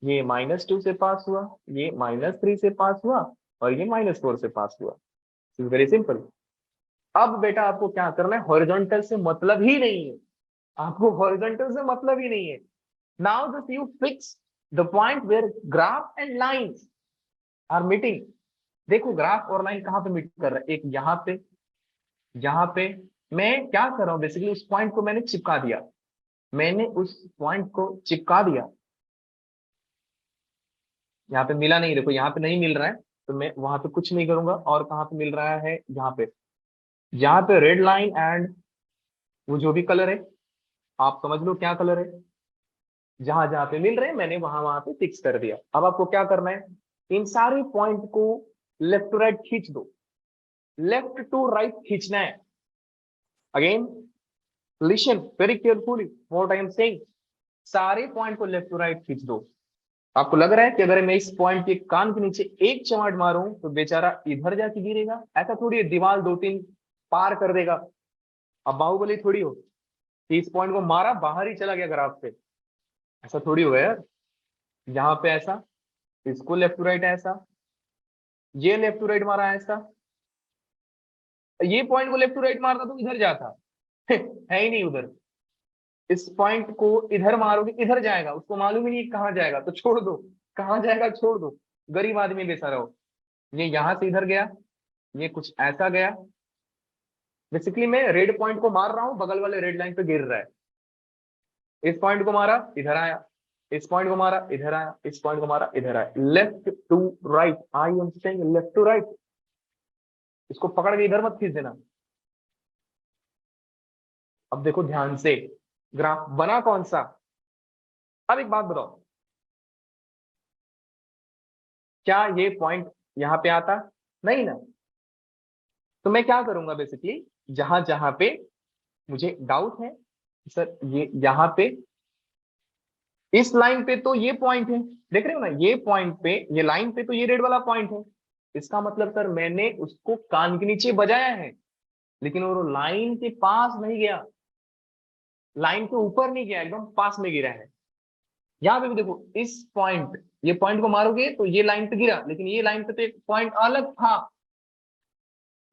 ये -2 से पास हुआ, ये -3 से पास हुआ, और ये -4 से पास हुआ। Very simple. अब बेटा आपको क्या करना है, हॉरिजॉन्टल से मतलब ही नहीं है, आपको हॉरिजॉन्टल से मतलब ही नहीं है। Now just you fix the point where graph and lines are meeting. देखो ग्राफ और लाइन कहां पे मीट कर रहा है, एक यहाँ पे मैं क्या कर रहा हूं, बेसिकली उस पॉइंट को मैंने चिपका दिया, मैंने उस पॉइंट को चिपका दिया। यहाँ पे मिला नहीं, देखो यहाँ पे नहीं मिल रहा है, तो मैं वहां पे कुछ नहीं करूंगा। और कहाँ पे मिल रहा है, यहाँ पे रेड लाइन एंड वो जो भी कलर है, आप समझ लो क्या कलर है, जहां जहां पे मिल रहे हैं मैंने वहां वहां पे फिक्स कर दिया। अब आपको क्या करना है, इन सारे पॉइंट को लेफ्ट टू राइट खींच दो, लेफ्ट टू राइट खींचना है। Again listen very carefully what I am saying, सारे पॉइंट को लेफ्ट टू राइट खींच दो। आपको लग रहा है कि अगर मैं इस पॉइंट के कान के नीचे एक चमाट मारूं तो बेचारा इधर जाके गिरेगा, ऐसा थोड़ी है दीवार 2-3 पार कर देगा। अब बाहुबली थोड़ी हो कि इस पॉइंट को मारा बाहर ही चला गया ग्राफ से, ऐसा थोड़ी होगा यार। यहाँ पे ऐसा, इसको लेफ्ट टू राइट ऐसा, ये लेफ्ट टू राइट मारा ऐसा, ये पॉइंट को लेफ्ट टू राइट मारता तो इधर जाता है ही नहीं उधर। इस पॉइंट को इधर मारोगे इधर जाएगा, उसको मालूम ही नहीं कहाँ जाएगा, तो छोड़ दो, कहाँ जाएगा छोड़ दो, गरीब आदमी बेचारा हो। ये यहां से इधर गया, ये कुछ ऐसा गया। बेसिकली मैं रेड पॉइंट को मार रहा हूं, बगल वाले रेड लाइन पे गिर रहा है। इस पॉइंट को मारा इधर आया, इस पॉइंट को मारा इधर आया, इस पॉइंट को मारा इधर आया, left to right, I am saying left to right. इसको पकड़ के इधर मत खींच देना। अब देखो ध्यान से, ग्राफ बना कौन सा। अब एक बात बताओ, क्या ये पॉइंट यहां पे आता, नहीं ना। तो मैं क्या करूंगा, बेसिकली जहां जहां पे मुझे डाउट है सर, ये यहां पे इस लाइन पे तो ये पॉइंट है, देख रहे हो ना, ये पॉइंट पे ये लाइन पे तो ये रेड वाला पॉइंट है, इसका मतलब सर मैंने उसको कान के नीचे बजाया है, लेकिन वो लाइन के पास नहीं गया, लाइन के ऊपर नहीं गया, एकदम पास में गिरा है। यहाँ पे भी देखो इस पॉइंट, ये पॉइंट को मारोगे तो ये लाइन पे गिरा, लेकिन ये लाइन पे तो एक पॉइंट अलग था,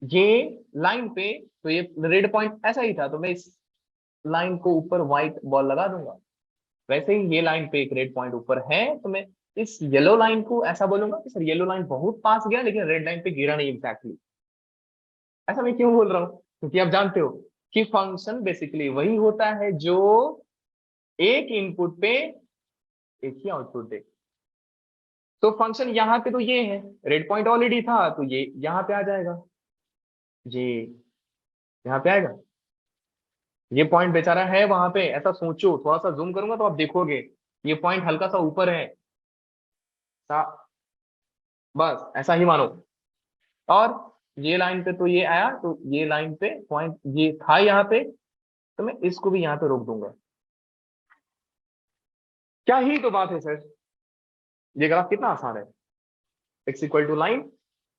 ये लाइन पे तो ये रेड पॉइंट ऐसा ही था, तो मैं इस लाइन को ऊपर व्हाइट बॉल लगा दूंगा। वैसे ही ये लाइन पे एक रेड पॉइंट ऊपर है, तो मैं इस येलो लाइन को ऐसा बोलूंगा कि सर येलो लाइन बहुत पास गया लेकिन रेड लाइन पे गिरा नहीं एग्जैक्टली। ऐसा मैं क्यों बोल रहा हूँ, क्योंकि आप जानते हो कि फंक्शन बेसिकली वही होता है जो एक इनपुट पे एक ही आउटपुट दे। तो फंक्शन यहाँ पे तो ये है, रेड पॉइंट ऑलरेडी था तो ये यहाँ पे आ जाएगा, ये यहाँ पे आएगा। ये पॉइंट बेचारा है वहां पे, ऐसा सोचो, थोड़ा सा जूम करूंगा तो आप देखोगे ये पॉइंट हल्का सा ऊपर है, बस ऐसा ही मानो। और ये लाइन पे तो ये आया, तो ये लाइन पे पॉइंट ये था यहाँ पे, तो मैं इसको भी यहाँ पे रोक दूंगा। क्या ही तो बात है सर, ये ग्राफ कितना आसान है। X equal to line,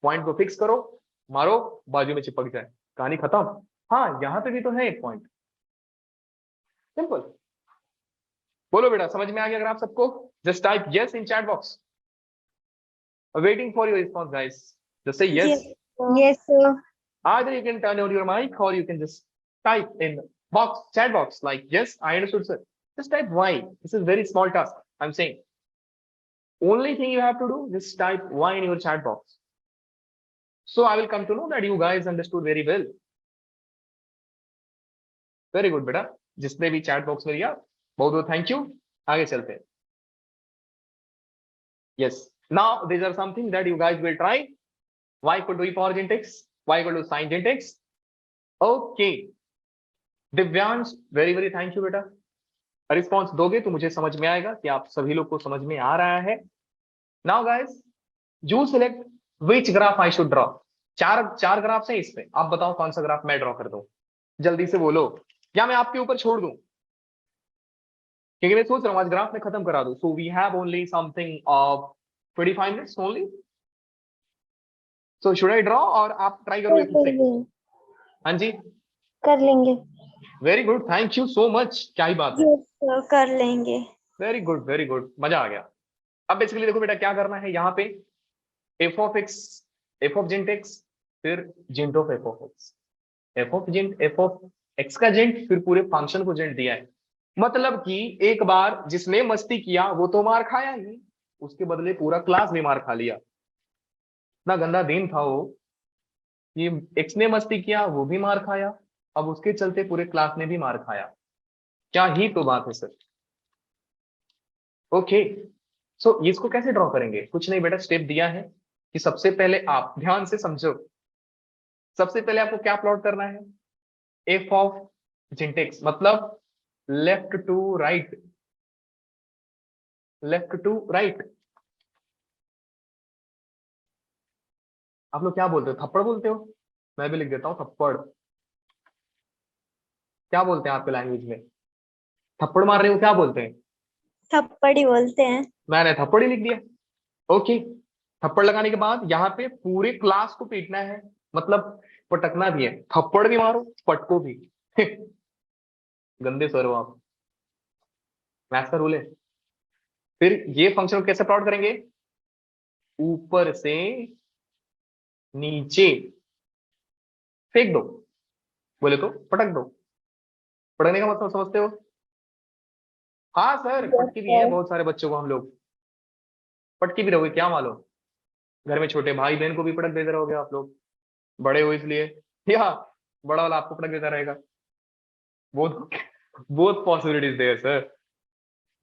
point को फिक्स करो, मारो, बाजू में चिपक जाए, कहानी खत्म। हाँ यहाँ पे भी तो है एक पॉइंट, सिंपल। बोलो बेटा समझ में आ गया अगर आप सबको, just type yes in chat box, waiting for your response guys, just say yes. Yes, sir. Either you can turn on your mic or you can just type in chat box like yes, I understood, sir. Just type Y. This is very small task. I'm saying. Only thing you have to do, just type Y in your chat box. So I will come to know that you guys understood very well. Very good, बेटा. जिसने भी chat box में दिया, बहुत बहुत thank you. आगे चलते हैं. Yes. Now these are something that you guys will try. Y equal to e power gen x, Y equal to sin gen x. Okay. Divyansh very very thank you बेटा, response दोगे तो मुझे समझ में आएगा कि आप सभी लोग को समझ में आ रहा है। Now guys you select which graph I should draw. चार ग्राफ्स हैं इस पे, आप बताओ कौन सा ग्राफ मैं ड्रॉ कर दूं, जल्दी से बोलो, या मैं आपके ऊपर छोड़ दूं, क्योंकि मैं सोच रहा हूं आज ग्राफ में खत्म करा दूं। So we have only something of 25 minutes only, so should I draw और आप ट्राई करोगे खुद से? हाँ जी, कर लेंगे। Very good, thank you so much, क्या ही बात है, Yes, sir, कर लेंगे। वेरी गुड वेरी गुड, मजा आ गया। अब बेसिकली देखो बेटा क्या करना है यहाँ पे, f of x, f of gint x, फिर gint of f of x, f of gint, f of x का जेंट, फिर पूरे फंक्शन को जेंट दिया है। मतलब कि एक बार जिसने मस्ती किया वो तो मार खाया ही, उसके बदले पूरा क्लास भी मार खा लिया। इतना गंदा दिन था वो, ये एक्स ने मस्ती किया वो भी मार खाया, अब उसके चलते पूरे क्लास ने भी मार खाया। क्या ही तो बात है सर। ओके, सो इसको कैसे ड्रॉ करेंगे? कुछ नहीं बेटा, स्टेप दिया है कि सबसे पहले आप ध्यान से समझो, सबसे पहले आपको क्या प्लॉट करना है, एफ ऑफ जिंटेक्स, मतलब left to right, left to right. आप लोग क्या बोलते हो, थप्पड़ बोलते हो? मैं भी लिख देता हूं थप्पड़। क्या बोलते हैं आपके लैंग्वेज में? थप्पड़ मार रहे हो क्या बोलते हैं? थप्पड़ ही बोलते हैं। मैंने थप्पड़ ही लिख दिया। ओके, थप्पड़ लगाने के बाद यहाँ पे पूरे क्लास को पीटना है, मतलब पटकना भी है, थप्पड़ भी मारो पटको भी। गंदे सर हो आप, मैथ्स का रूल है। फिर ये फंक्शन को कैसे प्लॉट करेंगे, ऊपर से नीचे फेंक दो, बोले तो पटक दो। पटकने का मतलब समझते हो? हाँ सर, Yes, पटके भी हैं sir. बहुत सारे बच्चों को हम लोग, पटके भी रहोगे क्या मालूम, घर में छोटे भाई बहन को भी पटक देते रहोगे आप लोग, बड़े हो इसलिए, या बड़ा वाला आपको पटक देता रहेगा। बहुत बहुत पॉसिबिलिटीज देयर सर,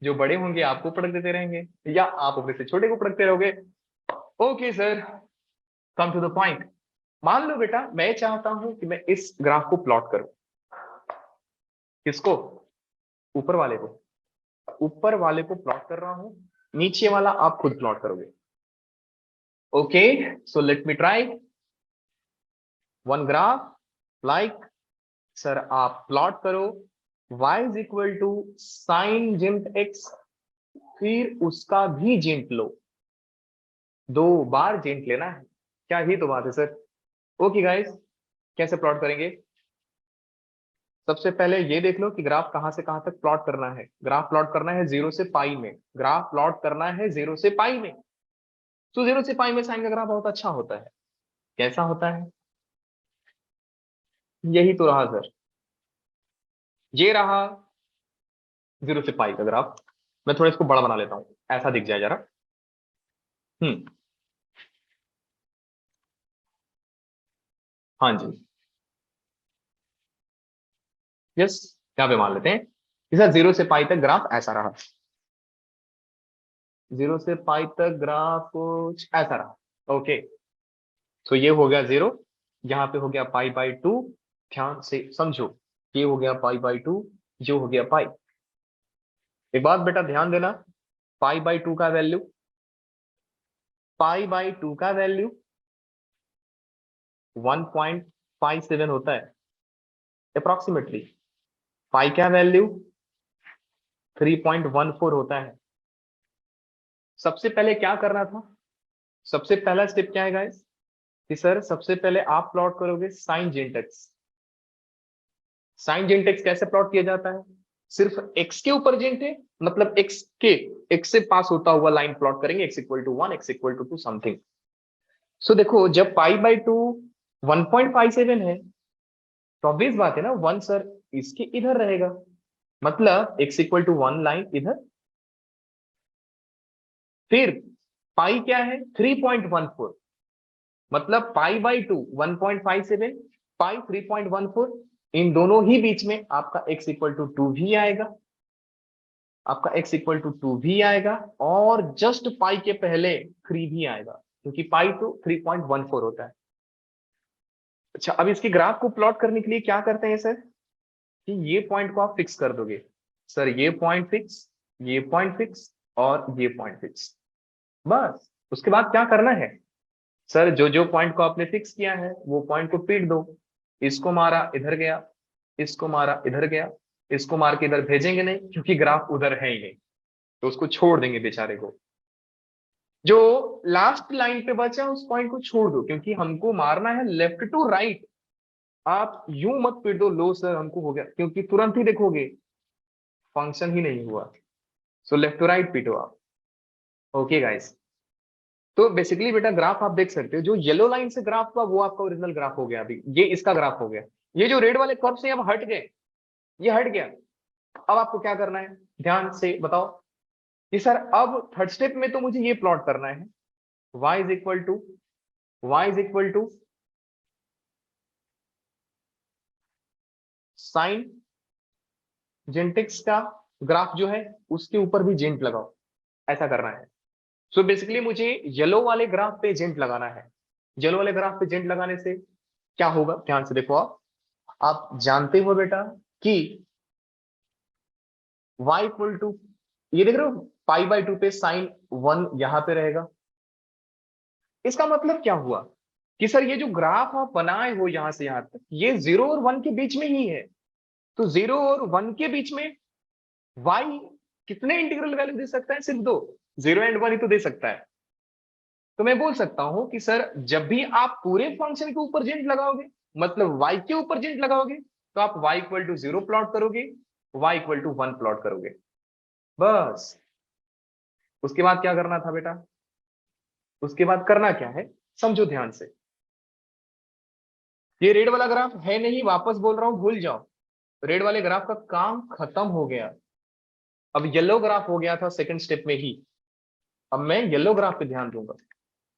जो बड़े होंगे आपको पटक देते रहेंगे, या आप अपने से छोटे को पटकते रहोगे। Okay sir, come to the point. मान लो बेटा मैं चाहता हूं कि मैं इस ग्राफ को प्लॉट करूं, किसको, ऊपर वाले को, ऊपर वाले को प्लॉट कर रहा हूं, नीचे वाला आप खुद प्लॉट करोगे। Okay, so let me try one graph, like sir आप प्लॉट करो y is equal to sine gint x, फिर उसका भी जिंट लो, 2 बार जिंट लेना है। क्या ही तो बात है सर। ओके गाइस, कैसे प्लॉट करेंगे? सबसे पहले ये देख लो कि ग्राफ कहां से कहां तक प्लॉट करना है। ग्राफ प्लॉट करना है 0 से पाई में, ग्राफ प्लॉट करना है 0 से पाई में। तो 0 से पाई में साइन का ग्राफ बहुत अच्छा होता है। कैसा होता है? यही तो रहा सर, ये रहा 0 से पाई का ग्राफ। मैं थोड़ा इसको बड़ा बना लेता हूं, ऐसा दिख जाए जरा। हम्म, हाँ जी, यस, यहाँ पे मान लेते हैं कि सर 0 से पाई तक ग्राफ ऐसा रहा, 0 से पाई तक ग्राफ कुछ ऐसा रहा। ओके, तो ये हो गया 0, यहाँ पे हो गया पाई बाई 2, ध्यान से समझो, ये हो गया पाई बाई 2, जो हो गया पाई। एक बात बेटा ध्यान देना, पाई बाई 2 का वैल्यू, पाई बाई 2 का वैल्यू 1.57 होता है अप्रोक्सीमेटली, पाई का वैल्यू 3.14 होता है। सबसे पहले क्या करना था, सबसे पहला स्टेप क्या है गाइस, कि सर सबसे पहले आप प्लॉट करोगे साइन जेंटेक्स। साइन जेंटेक्स कैसे प्लॉट किया जाता है, सिर्फ एक्स के ऊपर जेंट है, मतलब एक्स के, एक्स से पास होता हुआ लाइन प्लॉट करेंगे, x equal to 1, x equal to 2 something. So देखो जब पाई बाई 2 1.57 है, तो ऑब्वियस बात है ना, 1 सर इसके इधर रहेगा, मतलब एक्स इक्वल टू 1 लाइन इधर। फिर पाई क्या है 3.14, मतलब पाई बाई 2 1.57, पाई 3.14, इन दोनों ही बीच में आपका x इक्वल टू 2 भी आएगा, आपका x इक्वल टू 2 भी आएगा, और जस्ट पाई के पहले 3 भी आएगा, क्योंकि पाई तो 3.14 होता है। अच्छा, अब इसके ग्राफ को प्लॉट करने के लिए क्या करते हैं सर, कि ये पॉइंट को आप फिक्स कर दोगे, सर ये पॉइंट फिक्स, ये पॉइंट फिक्स, और ये पॉइंट फिक्स। बस उसके बाद क्या करना है, सर जो जो पॉइंट को आपने फिक्स किया है वो पॉइंट को पीट दो, इसको मारा इधर गया, इसको मारा इधर गया, इसको मार के इधर भेजेंगे नहीं क्योंकि ग्राफ उधर है ही नहीं, तो उसको छोड़ देंगे बेचारे को। जो लास्ट लाइन पे बचा उस पॉइंट को छोड़ दो, क्योंकि हमको मारना है लेफ्ट टू राइट। आप यूं मत पीट दो लो सर हमको हो गया, क्योंकि तुरंत ही देखोगे फंक्शन ही नहीं हुआ। सो लेफ्ट टू राइट पीटो आप। ओके गाइस, तो बेसिकली बेटा ग्राफ आप देख सकते हो, जो येलो लाइन से ग्राफ हुआ वो आपका ओरिजिनल ग्राफ हो गया। अभी ये इसका ग्राफ हो गया। ये जो रेड वाले कर्व से अब हट गए, ये हट गया। अब आपको क्या करना है, ध्यान से बताओ कि सर अब थर्ड स्टेप में तो मुझे ये प्लॉट करना है, y is equal to sine gint x का ग्राफ जो है उसके ऊपर भी जेंट लगाओ, ऐसा करना है। सो बेसिकली मुझे येलो वाले ग्राफ पे जेंट लगाना है। येलो वाले ग्राफ पे जेंट लगाने से क्या होगा, ध्यान से देखो। आप जानते हो बेटा कि y इक्वल टू, ये देख रहे हो π/2 पे साइन 1 यहां पे रहेगा। इसका मतलब क्या हुआ कि सर ये जो ग्राफ आप बनाए हो यहां से यहां तक, ये 0 और 1 के बीच में ही है। तो 0 और 1 के बीच में y कितने इंटीग्रल वैल्यू दे सकता है, सिर्फ 2, 0 एंड 1 ही तो दे सकता है। तो मैं बोल सकता हूं कि सर जब भी आप पूरे फंक्शन के ऊपर जेंट लगाओगे, मतलब y के ऊपर जेंट लगाओगे, तो आप y इक्वल टू 0 प्लॉट करोगे, y इक्वल टू 1 प्लॉट करोगे, बस। उसके बाद क्या करना था बेटा, उसके बाद करना क्या है समझो ध्यान से। ये रेड वाला ग्राफ है नहीं, वापस बोल रहा हूं, भूल जाओ। रेड वाले ग्राफ का काम खत्म हो गया। अब येलो ग्राफ हो गया था सेकंड स्टेप में ही। अब मैं येलो ग्राफ पे ध्यान दूंगा।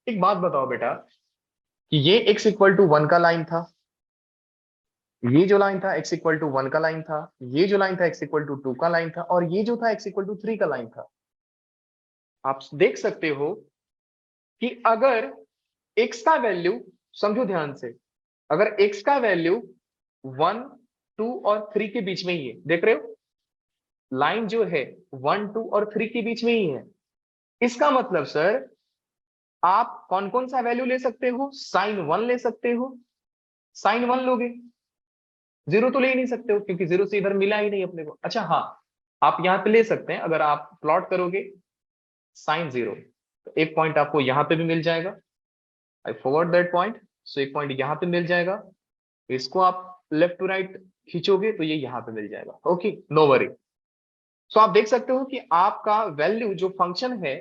एक बात बताओ बेटा कि ये x इक्वल टू 1 का लाइन था, ये जो लाइन था x इक्वल टू 1 का लाइन था, ये जो लाइन था x इक्वल टू 2 का लाइन था, और ये जो था x इक्वल टू 3 का लाइन था। आप देख सकते हो कि अगर x का वैल्यू, समझो ध्यान से, अगर x का वैल्यू 1, 2 और 3 के बीच में ही है, देख रहे हो लाइन जो है 1, 2 और 3 के बीच में ही है, इसका मतलब सर आप कौन कौन सा वैल्यू ले सकते हो, साइन 1 ले सकते हो, साइन 1 लोगे, 0 तो ले ही नहीं सकते हो क्योंकि 0 से इधर मिला ही नहीं अपने को। अच्छा हाँ, आप यहां पे ले सकते हैं, अगर आप प्लॉट करोगे साइन 0, तो एक पॉइंट आपको यहां पे भी मिल जाएगा, आई फॉरवर्ड दैट पॉइंट। सो एक पॉइंट यहां पे मिल जाएगा, इसको आप लेफ्ट टू राइट खींचोगे तो ये यहां पे मिल जाएगा। Okay, no worry. सो आप देख सकते हो कि आपका वैल्यू जो फंक्शन है,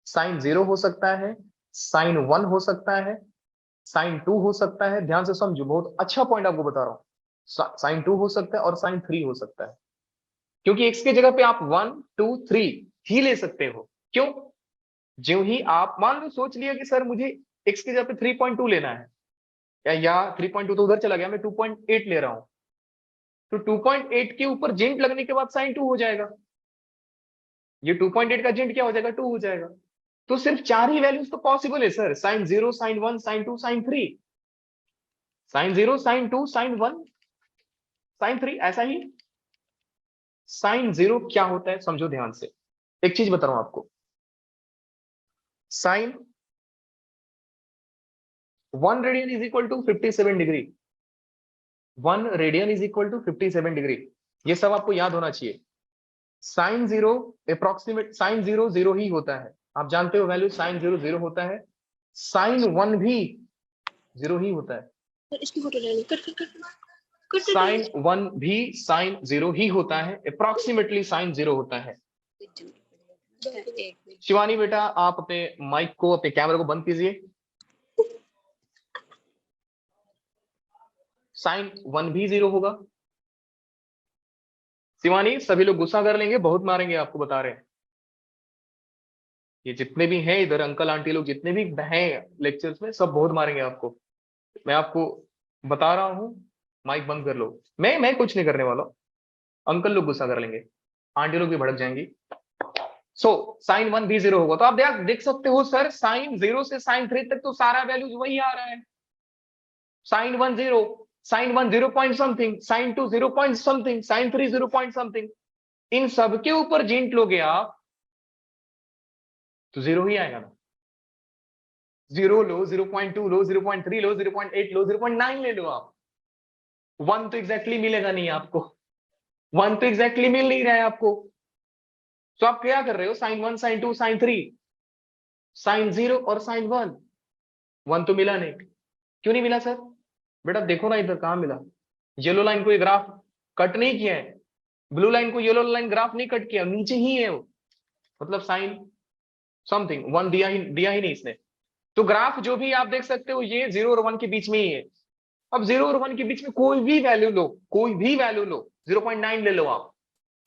साइन 0 हो सकता है, साइन 1 हो सकता है, साइन 2 हो सकता है। ध्यान से समझो, बहुत अच्छा पॉइंट आपको बता रहा हूं। साइन 2 हो सकता है और साइन 3 हो सकता है, क्योंकि एक्स की जगह पे आप 1, 2, 3 ही ले सकते हो। क्यों, जो ही आप मान लो सोच लिया कि सर मुझे एक्स की जगह पे 3.2 लेना है, या 3.2 तो उधर चला गया, मैं 2.8 ले रहा हूं, तो 2.8 के ऊपर जेंट लगने के बाद साइन 2 हो जाएगा। ये 2.8 का जेंट क्या हो जाएगा, 2 हो जाएगा। तो सिर्फ 4 ही वैल्यूज तो पॉसिबल है sir, sine 0, sine 1, sine 2, sine 3, sine 0, sine 2, sine 1, sine 3, ऐसा ही। साइन 0 क्या होता है समझो ध्यान से, एक चीज बता रहा हूं आपको। Sine 1 radian is equal to 57 degree, 1 radian is equal to 57 degree, ये सब आपको याद होना चाहिए। साइन 0 अप्रोक्सीमेट, साइन 0 0 ही होता है, आप जानते हो वैल्यू साइन 0 0 होता है, साइन 1 भी 0 ही होता है, इसकी फोटो ले लो, कर साइन 1 भी साइन 0 ही होता है, अप्रोक्सीमेटली साइन 0 होता है। शिवानी बेटा आप अपने माइक को, अपने कैमरा को बंद कीजिए। साइन 1 भी 0 होगा। शिवानी सभी लोग गुस्सा कर लेंगे, बहुत मारेंगे आपको, बता रहे हैं। ये जितने भी हैं इधर अंकल आंटी लोग, जितने भी हैं लेक्चर्स में, सब बहुत मारेंगे आपको। मैं आपको बता रहा हूं, माइक बंद कर लो। मैं कुछ नहीं करने वाला, अंकल लोग गुस्सा कर लेंगे, आंटी लोग भी भड़क जाएंगी। सो साइन 1 भी 0 होगा। तो आप देख सकते हो सर, साइन 0 से साइन 3 तक तो सारा वैल्यूज वही आ रहा है। Sine 1 0, sine 1 0 point something, sine 2 0 point something, sine 3 0 point something, इन सब के ऊपर जेंट लोगे आप तो 0 ही आएगा ना। 0 लो, 0.2 लो, 0.3 लो, 0.8 लो, 0.9 ले लो आप, 1 तो एग्जैक्टली मिलेगा नहीं आपको, 1 तो एग्जैक्टली मिल नहीं रहा है आपको। तो आप क्या कर रहे हो, साइन 1, साइन 2, साइन 3, साइन 0 और साइन 1, 1 तो मिला नहीं। क्यों नहीं मिला सर? बेटा देखो ना इधर कहां मिला, येलो लाइन को ये ग्राफ कट नहीं किया है, ब्लू लाइन को येलो लाइन ग्राफ नहीं कट किया, नीचे ही है वो, मतलब साइन समथिंग 1 दिया ही नहीं इसने। तो ग्राफ जो भी आप देख सकते हो ये 0 और 1 के बीच में ही है। अब 0 और 1 के बीच में कोई भी वैल्यू लो, कोई भी वैल्यू लो, 0.9 ले लो आप,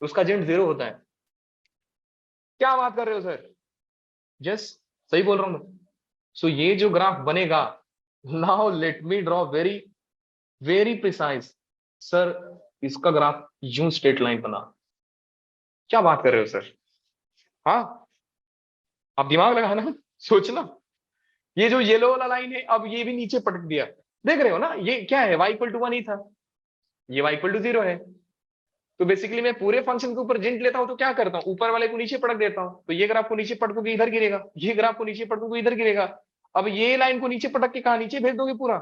उसका जेंट 0 होता है। क्या बात कर रहे हो सर? जस्ट सही बोल रहा हूं मैं। सो ये जो ग्राफ बनेगा, now let me draw very very precise. Sir इसका ग्राफ यूं स्ट्रेट लाइन बना। क्या बात कर रहे हो सर? हाँ, आप दिमाग लगाना, सोचना। ये जो येलो वाला लाइन है, अब ये भी नीचे पटक दिया, देख रहे हो ना? ये क्या है, y इक्वल टू 1 ही था, ये y इक्वल टू 0 है। तो बेसिकली मैं पूरे फंक्शन के ऊपर जेंट लेता हूं तो क्या करता हूं, ऊपर वाले को नीचे पटक देता हूं, तो ये ग्राफ को नीचे पटकोगे इधर गिरेगा, ये ग्राफ को नीचे पटकोगे इधर गिरेगा। अब ये लाइन को नीचे पटक के कहा नीचे भेज दोगे पूरा?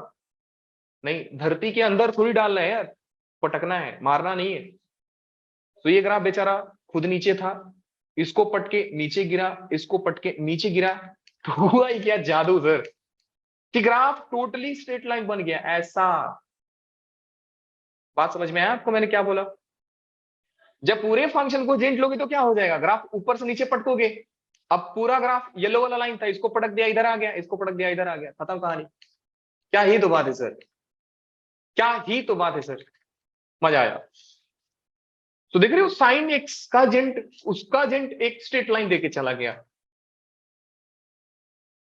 नहीं, धरती के अंदर थोड़ी डालना है यार, पटकना है, मारना नहीं है। तो ये ग्राफ बेचारा खुद नीचे था, इसको पटके नीचे गिरा, इसको पटके नीचे गिरा, तो हुआ ही क्या जादू सर, कि ग्राफ टोटली स्ट्रेट लाइन बन गया। ऐसा बात समझ में आया आपको मैंने क्या बोला? जब पूरे फंक्शन को जेंट लोगे तो क्या हो जाएगा, ग्राफ ऊपर से नीचे पटकोगे। अब पूरा ग्राफ येलो वाला लाइन था, इसको पटक दिया इधर आ गया, इसको पटक दिया इधर आ गया, खत्म कहानी। क्या ही तो बात है सर, क्या ही तो बात है सर, मजा आया। तो देख रहे हो साइन एक्स का जेंट, उसका जेंट एक स्ट्रेट लाइन देके चला गया।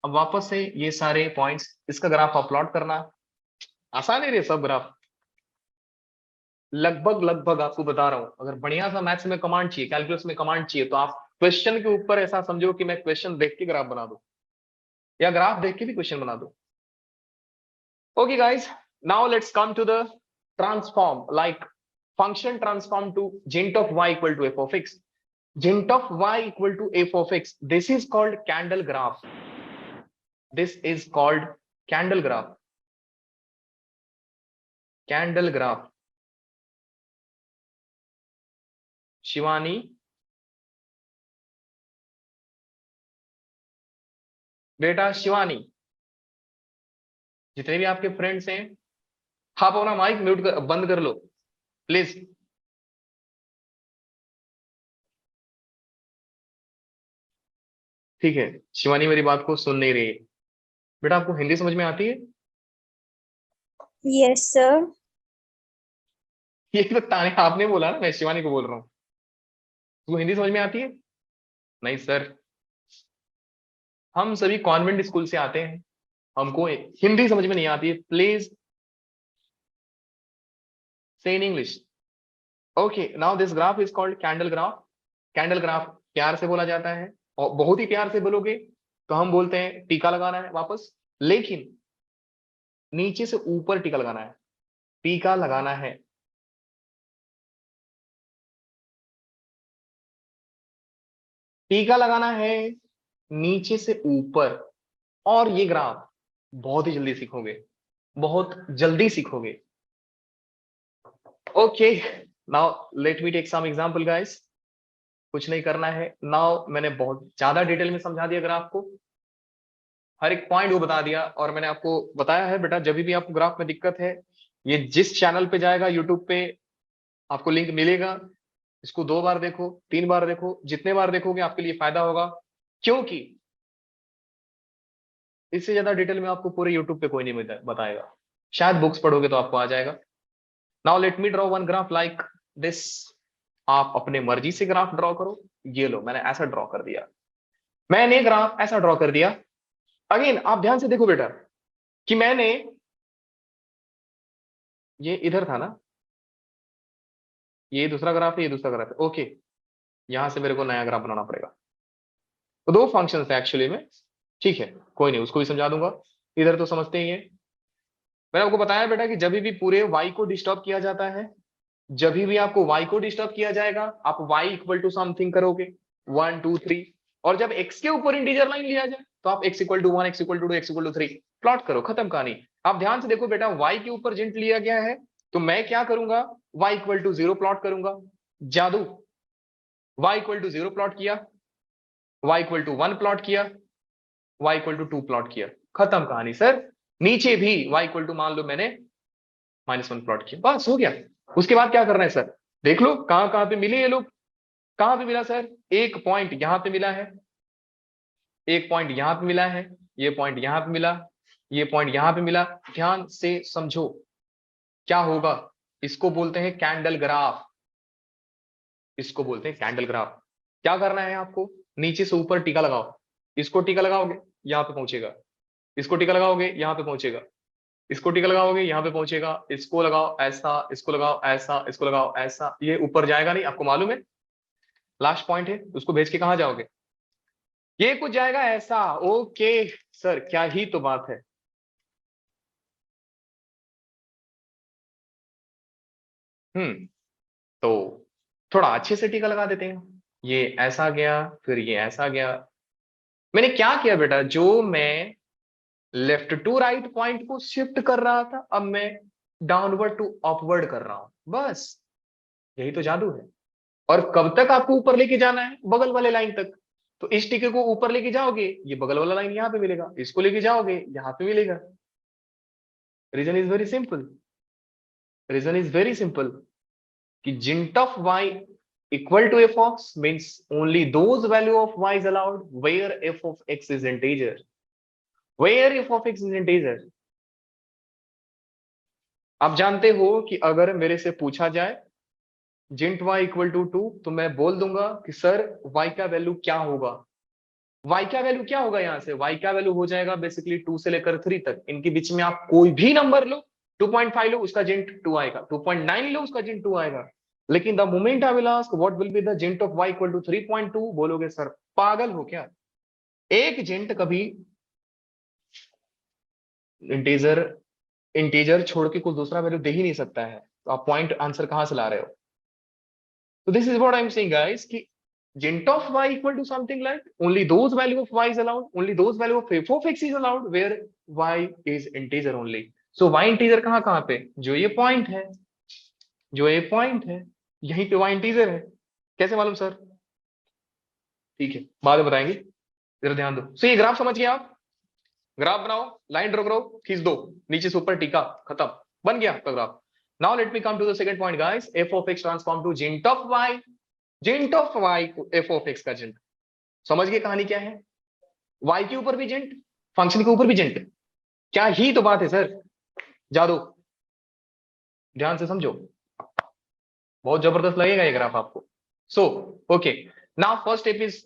अब वापस से ये सारे पॉइंट्स, इसका ग्राफ आप प्लॉट करना, आसान है रे सब ग्राफ, लगभग लगभग आपको बता रहा हूं। अगर बढ़िया सा मैथ्स में कमांड चाहिए, कैलकुलस में कमांड चाहिए, तो आप क्वेश्चन के ऊपर ऐसा समझो कि मैं क्वेश्चन देख के ग्राफ बना दूं, या ग्राफ देख के भी क्वेश्चन बना दूं। Okay guys, now let's come to the transform, like function transform to gent of y equal to f of x. Gent of y equal to f of x. This is called candle graph. This is called candle graph. Candle graph. Shivani, बेटा शिवानी, जितने भी आपके friends हैं, आप अपना mic mute कर, बंद कर लो प्लीज। ठीक है, शिवानी मेरी बात को सुन नहीं रही है। बेटा आपको हिंदी समझ में आती है? Yes, sir. ये तो ताने आपने बोला ना, मैं शिवानी को बोल रहा हूँ। तुमको हिंदी समझ में आती है? नहीं सर, हम सभी कॉन्वेंट स्कूल से आते हैं, हमको हिंदी समझ में नहीं आती है। प्लीज से in English. Okay, now this graph is called candle graph. Candle graph प्यार से बोला जाता है, और बहुत ही प्यार से बोलोगे तो हम बोलते हैं टीका लगाना है वापस, लेकिन नीचे से ऊपर टीका लगाना है, टीका लगाना है। टीका लगाना है नीचे से ऊपर। और ये ग्राफ बहुत ही जल्दी सीखोगे, बहुत जल्दी सीखोगे। Okay, now let me take some example guys. कुछ नहीं करना है। नाउ मैंने बहुत ज्यादा डिटेल में समझा दिया ग्राफ को, हर एक पॉइंट वो बता दिया, और मैंने आपको बताया है बेटा जब भी आपको ग्राफ में दिक्कत है, ये जिस चैनल पे जाएगा यूट्यूब पे आपको लिंक मिलेगा, इसको 2 बार देखो, 3 बार देखो, जितने बार देखोगे आपके लिए फायदा होगा, क्योंकि इससे ज्यादा डिटेल में आपको पूरे यूट्यूब पे कोई नहीं बताएगा। शायद बुक्स पढ़ोगे तो आपको आ जाएगा। Now let me draw one graph like this. आप अपने मर्जी से ग्राफ ड्रॉ करो। ये लो, मैंने ऐसा ड्रॉ कर दिया, मैंने ग्राफ ऐसा ड्रॉ कर दिया। अगेन आप ध्यान से देखो बेटा कि मैंने ये इधर था ना, ये दूसरा ग्राफ है, ये दूसरा ग्राफ है। ओके, यहां से मेरे को नया ग्राफ बनाना पड़ेगा। तो 2 फंक्शंस है एक्चुअली में, ठीक है, कोई नहीं, उसको भी समझा दूंगा। इधर तो समझते ही है। मैंने आपको बताया बेटा कि जब भी पूरे y को डिस्टर्ब किया जाता है, जब भी आपको y को डिस्टर्ब किया जाएगा, आप y इक्वल टू समथिंग करोगे, 1 2 3, और जब x के ऊपर इंटीजर लाइन लिया जाए तो आप x equal to 1, x equal to 2, x equal to 3 plot करो, खत्म कहानी। आप ध्यान से देखो बेटा, y के ऊपर जेंट लिया गया है, तो मैं क्या करूंगा, y इक्वल टू 0 प्लॉट करूंगा। जादू, y इक्वल टू 0 प्लॉट किया, y इक्वल टू 1 प्लॉट किया, y इक्वल टू 2 प्लॉट किया, खत्म कहानी सर। नीचे भी y इक्वल टू मान लो मैंने -1 प्लॉट किया, बस हो गया। उसके बाद क्या करना है सर, देख लो कहां कहां पे मिले ये लोग, कहां पे मिला सर, एक पॉइंट यहां पे मिला है, एक पॉइंट यहां पे मिला है, ये पॉइंट यहां पे मिला, ये पॉइंट यहां पे मिला। ध्यान से समझो क्या होगा, इसको बोलते हैं कैंडल ग्राफ, इसको बोलते हैं कैंडल ग्राफ। क्या करना है आपको, नीचे से ऊपर टीका लगाओ, इसको टीका लगाओगे यहां पे पहुंचेगा, इसको टीका लगाओगे यहां पे पहुंचेगा, इसको टीका लगाओगे यहां पे पहुंचेगा, इसको लगाओ ऐसा, इसको लगाओ ऐसा, इसको लगाओ ऐसा, ये ऊपर जाएगा नहीं, आपको मालूम है। लास्ट पॉइंट है, उसको भेज के कहां जाओगे, ये कुछ जाएगा ऐसा। ओके सर, क्या ही तो बात है। तो थोड़ा अच्छे से टीका लगा देते हैं, ये ऐसा गया, फिर ये ऐसा गया। मैंने क्या किया बेटा, जो मैं लेफ्ट टू राइट पॉइंट को शिफ्ट कर रहा था, अब मैं डाउनवर्ड टू अपवर्ड कर रहा हूं, बस यही तो जादू है। और कब तक आपको ऊपर लेके जाना है, बगल वाले लाइन तक। तो इस टीके को ऊपर लेके जाओगे, ये बगल वाला लाइन यहां पे मिलेगा, इसको लेके जाओगे यहां पे मिलेगा। Reason is very simple, reason is very simple कि जिंट of y equal to f of x means only those value of y is allowed where f of x is integer, where f of x is integer। आप जानते हो कि अगर मेरे से पूछा जाए जिंट y इक्वल टू 2, तो मैं बोल दूंगा कि सर y का वैल्यू क्या होगा, y का वैल्यू क्या होगा, यहां से y का वैल्यू हो जाएगा बेसिकली 2 से लेकर 3 तक, इनके बीच में आप कोई भी नंबर लो, 2.5 लो उसका जिंट 2 आएगा, 2.9 लो उसका जिंट 2 आएगा। लेकिन the moment I will ask what will be the gint of y equal to 3.2, बोलोगे सर पागल हो क्या, एक जिंट कभी इंटीजर इंटीजर छोड़ के कुछ दूसरा वैल्यू दे ही नहीं सकता है, तो आप पॉइंट आंसर कहां से ला रहे हो। तो this is what I am saying guys कि gent of y equal to something like only those value of y is allowed, only those value of f of x is allowed where y is integer only। so y integer कहां कहां पे, जो ये point है, जो ये point है यहीं पे y इंटीजर है। कैसे मालूम सर, ठीक है बाद में बताएंगे, जरा ध्यान दो। सो ये ग्राफ समझ गए आप, ग्राफ बनाओ, लाइन ड्रॉ करो, खींच दो, नीचे से ऊपर टीका, खत्म, बन गया आपका graph. Now let me come to the second point guys, f of x transform to gint of y, gint of y f of x का जिंट। समझ गए कहानी क्या है, y के ऊपर भी जिंट, फंक्शन के ऊपर भी जिंट, क्या ही तो बात है सर, जादू। ध्यान से समझो, बहुत जबरदस्त लगेगा ये ग्राफ आपको। So okay, now first step is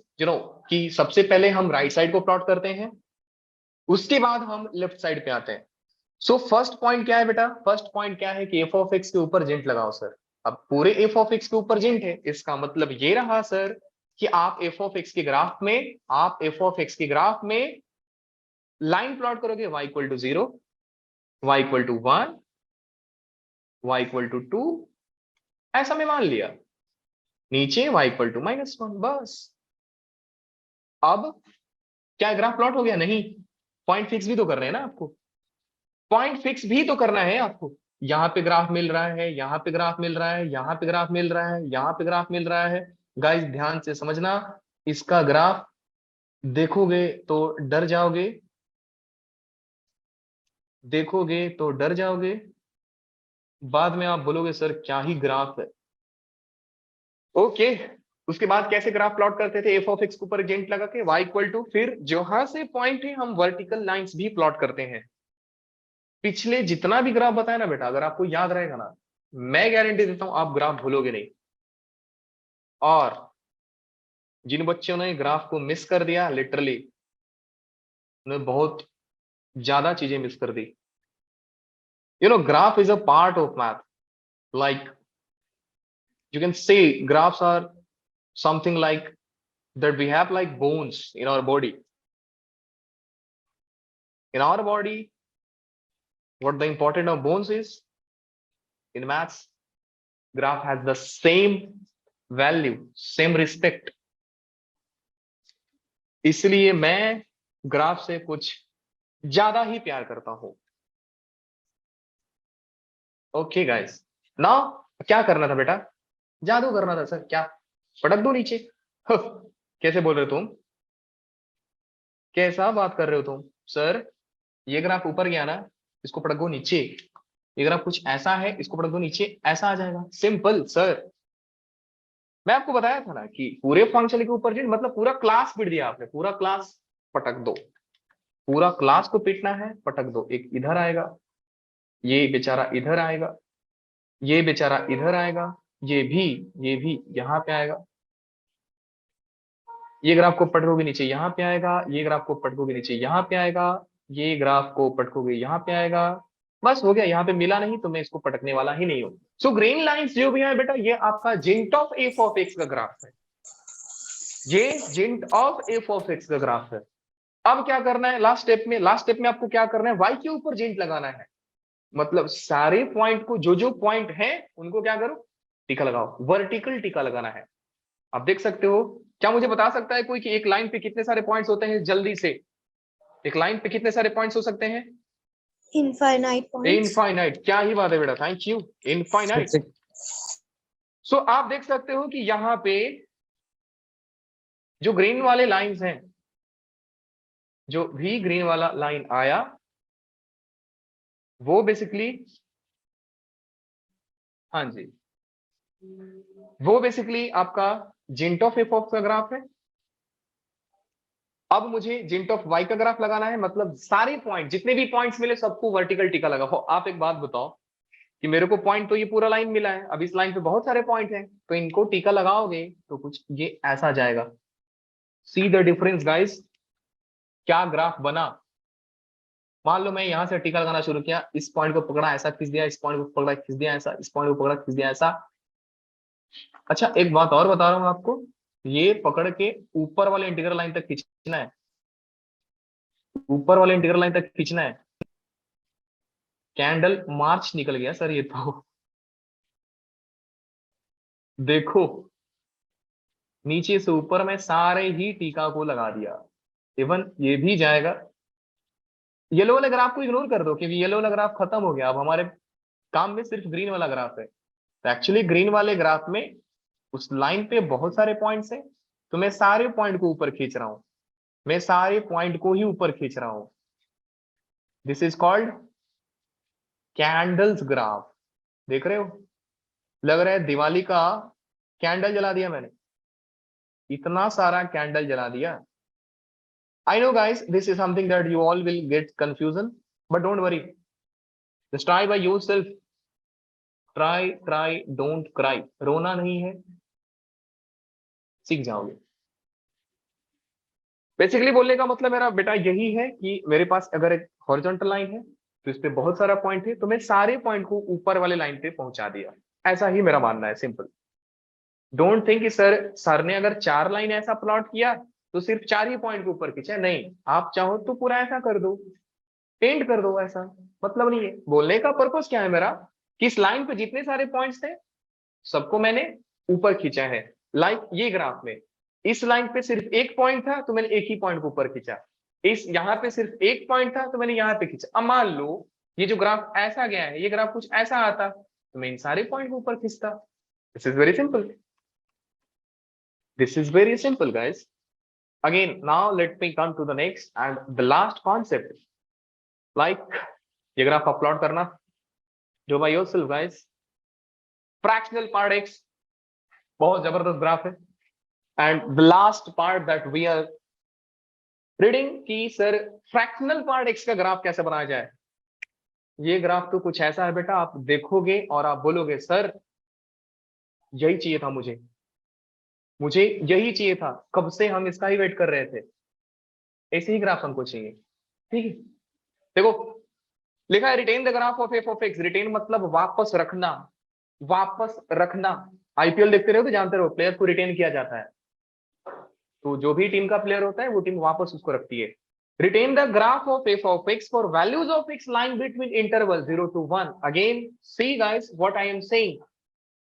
कि सबसे पहले हम राइट साइड को प्लॉट करते हैं, उसके बाद हम लेफ्ट साइड पे आते हैं। सो फर्स्ट पॉइंट क्या है बेटा, फर्स्ट पॉइंट क्या है कि एफ ऑफ एक्स के ऊपर जिंट लगाओ सर। अब पूरे एफ ऑफ एक्स के ऊपर जिंट है, इसका मतलब ये रहा सर कि आप एफ ऑफ एक्स के ग्राफ में, आप एफ ऑफ एक्स के ग्राफ में लाइन प्लॉट करोगे y equal to 0, y equal to 1, y equal to 2, ऐसा मैं मान लिया, नीचे y इक्वल टू -1, बस। अब क्या ग्राफ प्लॉट हो गया, नहीं, पॉइंट फिक्स भी तो कर रहे हैं ना आपको, पॉइंट फिक्स भी तो करना है आपको। यहां पे ग्राफ मिल रहा है, यहां पे ग्राफ मिल रहा है, यहां पे ग्राफ मिल रहा है, यहां पे ग्राफ मिल रहा है। गाइस ध्यान से समझना, इसका ग्राफ देखोगे तो डर जाओगे, देखोगे तो डर जाओगे, बाद में आप बोलोगे सर क्या ही ग्राफ है। ओके, उसके बाद कैसे ग्राफ प्लॉट करते थे, एफ ऑफ एक्स के ऊपर जेंट लगा के y इक्वल टू, फिर जहां से पॉइंट है हम वर्टिकल लाइंस भी प्लॉट करते हैं। पिछले जितना भी ग्राफ बताया ना बेटा, अगर आपको याद रहेगा ना, मैं गारंटी देता हूं आप ग्राफ भूलोगे नहीं। और जिन बच्चों ने ग्राफ को मिस कर दिया, लिटरली उन्हें बहुत ज्यादा चीजें मिस कर दी। Graph is a part of math, like you can say graphs are something like that, we have like bones in our body, in our body what the important of bones is, in maths graph has the same value, same respect। इसलिए मैं graph से कुछ ज्यादा ही प्यार करता हूं। Okay guys, now क्या करना था बेटा, जादू करना था सर, क्या पटक दो नीचे कैसे बोल रहे तुम, कैसा बात कर रहे हो तुम सर? ये ग्राफ ऊपर गया ना, इसको पटक दो नीचे। ये ग्राफ कुछ ऐसा है, इसको पटक दो नीचे, ऐसा आ जाएगा। Simple sir. मैं आपको बताया था ना कि पूरे फंक्शन के ऊपर जो मतलब पूरा क्लास पिट दिया आपने, पूरा क्लास पटक दो। पूरा क्लास को पीटना है, पटक दो। एक इधर आएगा, ये बेचारा इधर आएगा, ये बेचारा इधर आएगा, ये भी यहाँ पे आएगा। ये ग्राफ को पटकोगे नीचे यहाँ पे आएगा, ये ग्राफ को पटकोगे नीचे यहाँ पे आएगा, ये ग्राफ को पटकोगे यहाँ पे आएगा। बस हो गया। यहाँ पे मिला नहीं तो मैं इसको पटकने वाला ही नहीं हूं। सो ग्रीन लाइंस जो भी है बेटा, ये आपका जिंट ऑफ एफ ऑफ एक्स का ग्राफ है। ये जिंट ऑफ एफ ऑफ एक्स का ग्राफ है। अब क्या करना है लास्ट स्टेप में आपको क्या करना है, वाई के ऊपर जिंट लगाना है। मतलब सारे पॉइंट को, जो पॉइंट है उनको क्या करो, टीका लगाओ। वर्टिकल टीका लगाना है। आप देख सकते हो। क्या मुझे बता सकता है कोई कि एक लाइन पे कितने सारे पॉइंट्स होते हैं? जल्दी से, एक लाइन पे कितने सारे पॉइंट्स हो सकते हैं? Infinite points. इनफाइनाइट। क्या ही बात है बेटा, थैंक यू। इनफाइनाइट। सो आप देख सकते हो कि यहां पे जो ग्रीन वाले लाइंस हैं, जो भी ग्रीन वाला लाइन आया वो बेसिकली, हाँ जी, वो बेसिकली आपका जिंट ऑफ एफ ऑफ का ग्राफ है। अब मुझे जिंट ऑफ वाई का ग्राफ लगाना है। मतलब सारे पॉइंट, जितने भी पॉइंट्स मिले सबको वर्टिकल टीका लगाओ। आप एक बात बताओ कि मेरे को पॉइंट तो ये पूरा लाइन मिला है, अब इस लाइन पे बहुत सारे पॉइंट हैं, तो इनको टीका लगाओगे तो कुछ ये ऐसा जाएगा। सी द डिफरेंस गाइस, क्या ग्राफ बना। मान लो मैं यहां से टीका लगाना शुरू किया, इस पॉइंट को पकड़ा ऐसा खींच दिया, इस पॉइंट को पकड़ा खींच दिया ऐसा, इस पॉइंट को पकड़ा खींच दिया ऐसा। अच्छा एक बात और बता रहा हूं आपको, ये पकड़ के ऊपर वाले इंटीग्रल लाइन तक खींचना है, ऊपर वाले इंटीग्रल लाइन तक खींचना है। कैंडल मार्च निकल गया सर ये तो। देखो नीचे से ऊपर में सारे ही टीका को लगा दिया। इवन ये भी जाएगा। येलो वाले ग्राफ को इग्नोर कर दो क्योंकि येलो वाला ग्राफ खत्म हो गया। अब हमारे काम में सिर्फ ग्रीन वाला ग्राफ है। तो एक्चुअली ग्रीन वाले ग्राफ में उस लाइन पे बहुत सारे पॉइंट्स हैं, तो मैं सारे पॉइंट को ऊपर खींच रहा हूं। मैं सारे पॉइंट को ही ऊपर खींच रहा हूं। This is called candles graph. देख रहे हो, लग रहा है दिवाली का कैंडल जला दिया मैंने, इतना सारा कैंडल जला दिया। I know guys, this is something that you all will get confusion, but don't worry. Just try by yourself. Try, don't cry. रोना नहीं है, सीख जाओगे। बेसिकली बोलने का मतलब मेरा बेटा यही है कि मेरे पास अगर एक हॉरिजॉन्टल लाइन है तो इस पे बहुत सारा पॉइंट है, तो मैं सारे पॉइंट को ऊपर वाले लाइन पे पहुंचा दिया। ऐसा ही मेरा मानना है, सिंपल। डोंट थिंक कि सर ने अगर 4 लाइन ऐसा प्लॉट किया तो सिर्फ 4 ही पॉइंट के ऊपर खींचा। नहीं, आप चाहो तो पूरा ऐसा कर दो, पेंट कर दो, ऐसा मतलब नहीं है। बोलने का पर्पस क्या है मेरा कि इस लाइन पे जितने सारे पॉइंट्स थे सबको मैंने ऊपर खींचा है। लाइक ये ग्राफ में इस लाइन पे सिर्फ एक पॉइंट था तो मैंने एक ही पॉइंट को ऊपर खींचा। इस यहाँ पे सिर्फ एक पॉइंट था तो मैंने यहाँ पे खींचा। अब मान लो ये जो ग्राफ ऐसा गया है, ये ग्राफ कुछ ऐसा आता तो मैं इन सारे पॉइंट को ऊपर खींचता। This is very simple. This is very simple guys. Again, now let me come to the next and the last concept. Like ये ग्राफ आप प्लॉट करना जो by yourself guys. Fractional part x बहुत जबरदस्त graph है। And the last part that we are reading कि sir fractional part x का graph कैसे बनाया जाए। ये ग्राफ तो कुछ ऐसा है बेटा, आप देखोगे और आप बोलोगे सर यही चाहिए था मुझे यही चाहिए था, कब से हम इसका ही वेट कर रहे थे। ऐसे ही ग्राफ हमको चाहिए। ठीक है, देखो लिखा है retain the graph of f of x. Retain मतलब वापस रखना, वापस रखना। आईपीएल देखते रहो तो जानते रहो प्लेयर को रिटेन किया जाता है, तो जो भी टीम का प्लेयर होता है वो टीम वापस उसको रखती है। Retain the graph of f of x for values of x line between interval 0 to 1। Again see guys what I am saying,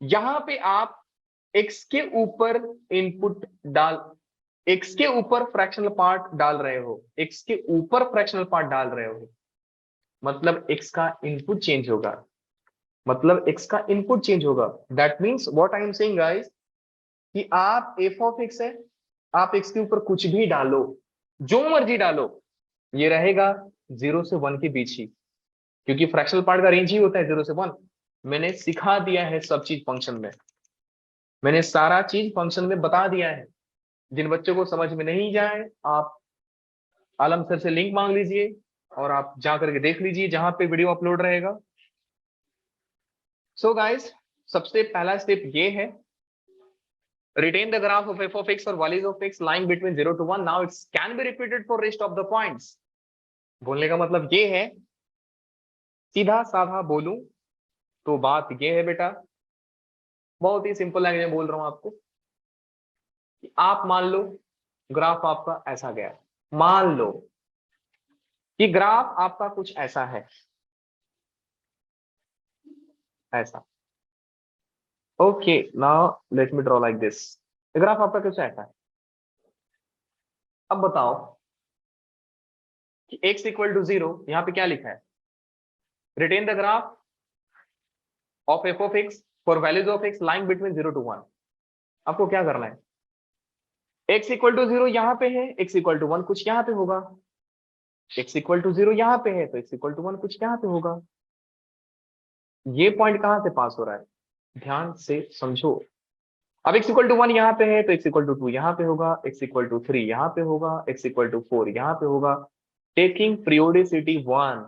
यहां पे आप x के ऊपर इनपुट डाल, x के ऊपर फ्रैक्शनल पार्ट डाल रहे हो, x के ऊपर फ्रैक्शनल पार्ट डाल रहे हो, मतलब x का इनपुट चेंज होगा, मतलब x का इनपुट चेंज होगा। That means what I am saying guys कि आप f ऑफ x है, आप x के ऊपर कुछ भी डालो, जो मर्जी डालो, ये रहेगा 0 से 1 के बीच ही, क्योंकि फ्रैक्शनल पार्ट का रेंज ही होता है 0 से 1। मैंने सिखा दिया है सब चीज फंक्शन में, मैंने सारा चीज फंक्शन में बता दिया है। जिन बच्चों को समझ में नहीं जाए, आप आलम सर से लिंक मांग लीजिए और आप जा करके देख लीजिए जहां पे वीडियो अपलोड रहेगा। सो गाइस, सबसे पहला स्टेप ये है, retain the graph of f of x or values of x lying between 0 to 1. Now it can be repeated for rest of the points. बोलने का मतलब ये है, सीधा साधा बोलूं तो बात ये है बेटा, बहुत ही सिंपल लैंग्वेज में बोल रहा हूं आपको, कि आप मान लो ग्राफ आपका ऐसा गया, मान लो कि ग्राफ आपका कुछ ऐसा है, ऐसा। Okay, now let me draw like this. Graph आपका कुछ ऐसा है। अब बताओ कि x इक्वल टू 0, यहां पे क्या लिखा है, retain the graph of f of x for values of x lying between 0 to 1। आपको क्या करना है, x इक्वल टू 0 यहां पे है, x इक्वल टू 1 कुछ यहां पे होगा, x इक्वल टू 0 यहां पे है तो x इक्वल टू 1 कुछ यहां पे होगा। ये पॉइंट कहां से पास हो रहा है, ध्यान से समझो। अब x इक्वल टू 1 यहाँ पे है तो x इक्वल टू 2 यहाँ पे होगा, x इक्वल टू 3 यहाँ पे होगा, x इक्वल टू 4 यहाँ पे होगा। टेकिंग पीरियोडिसिटी 1,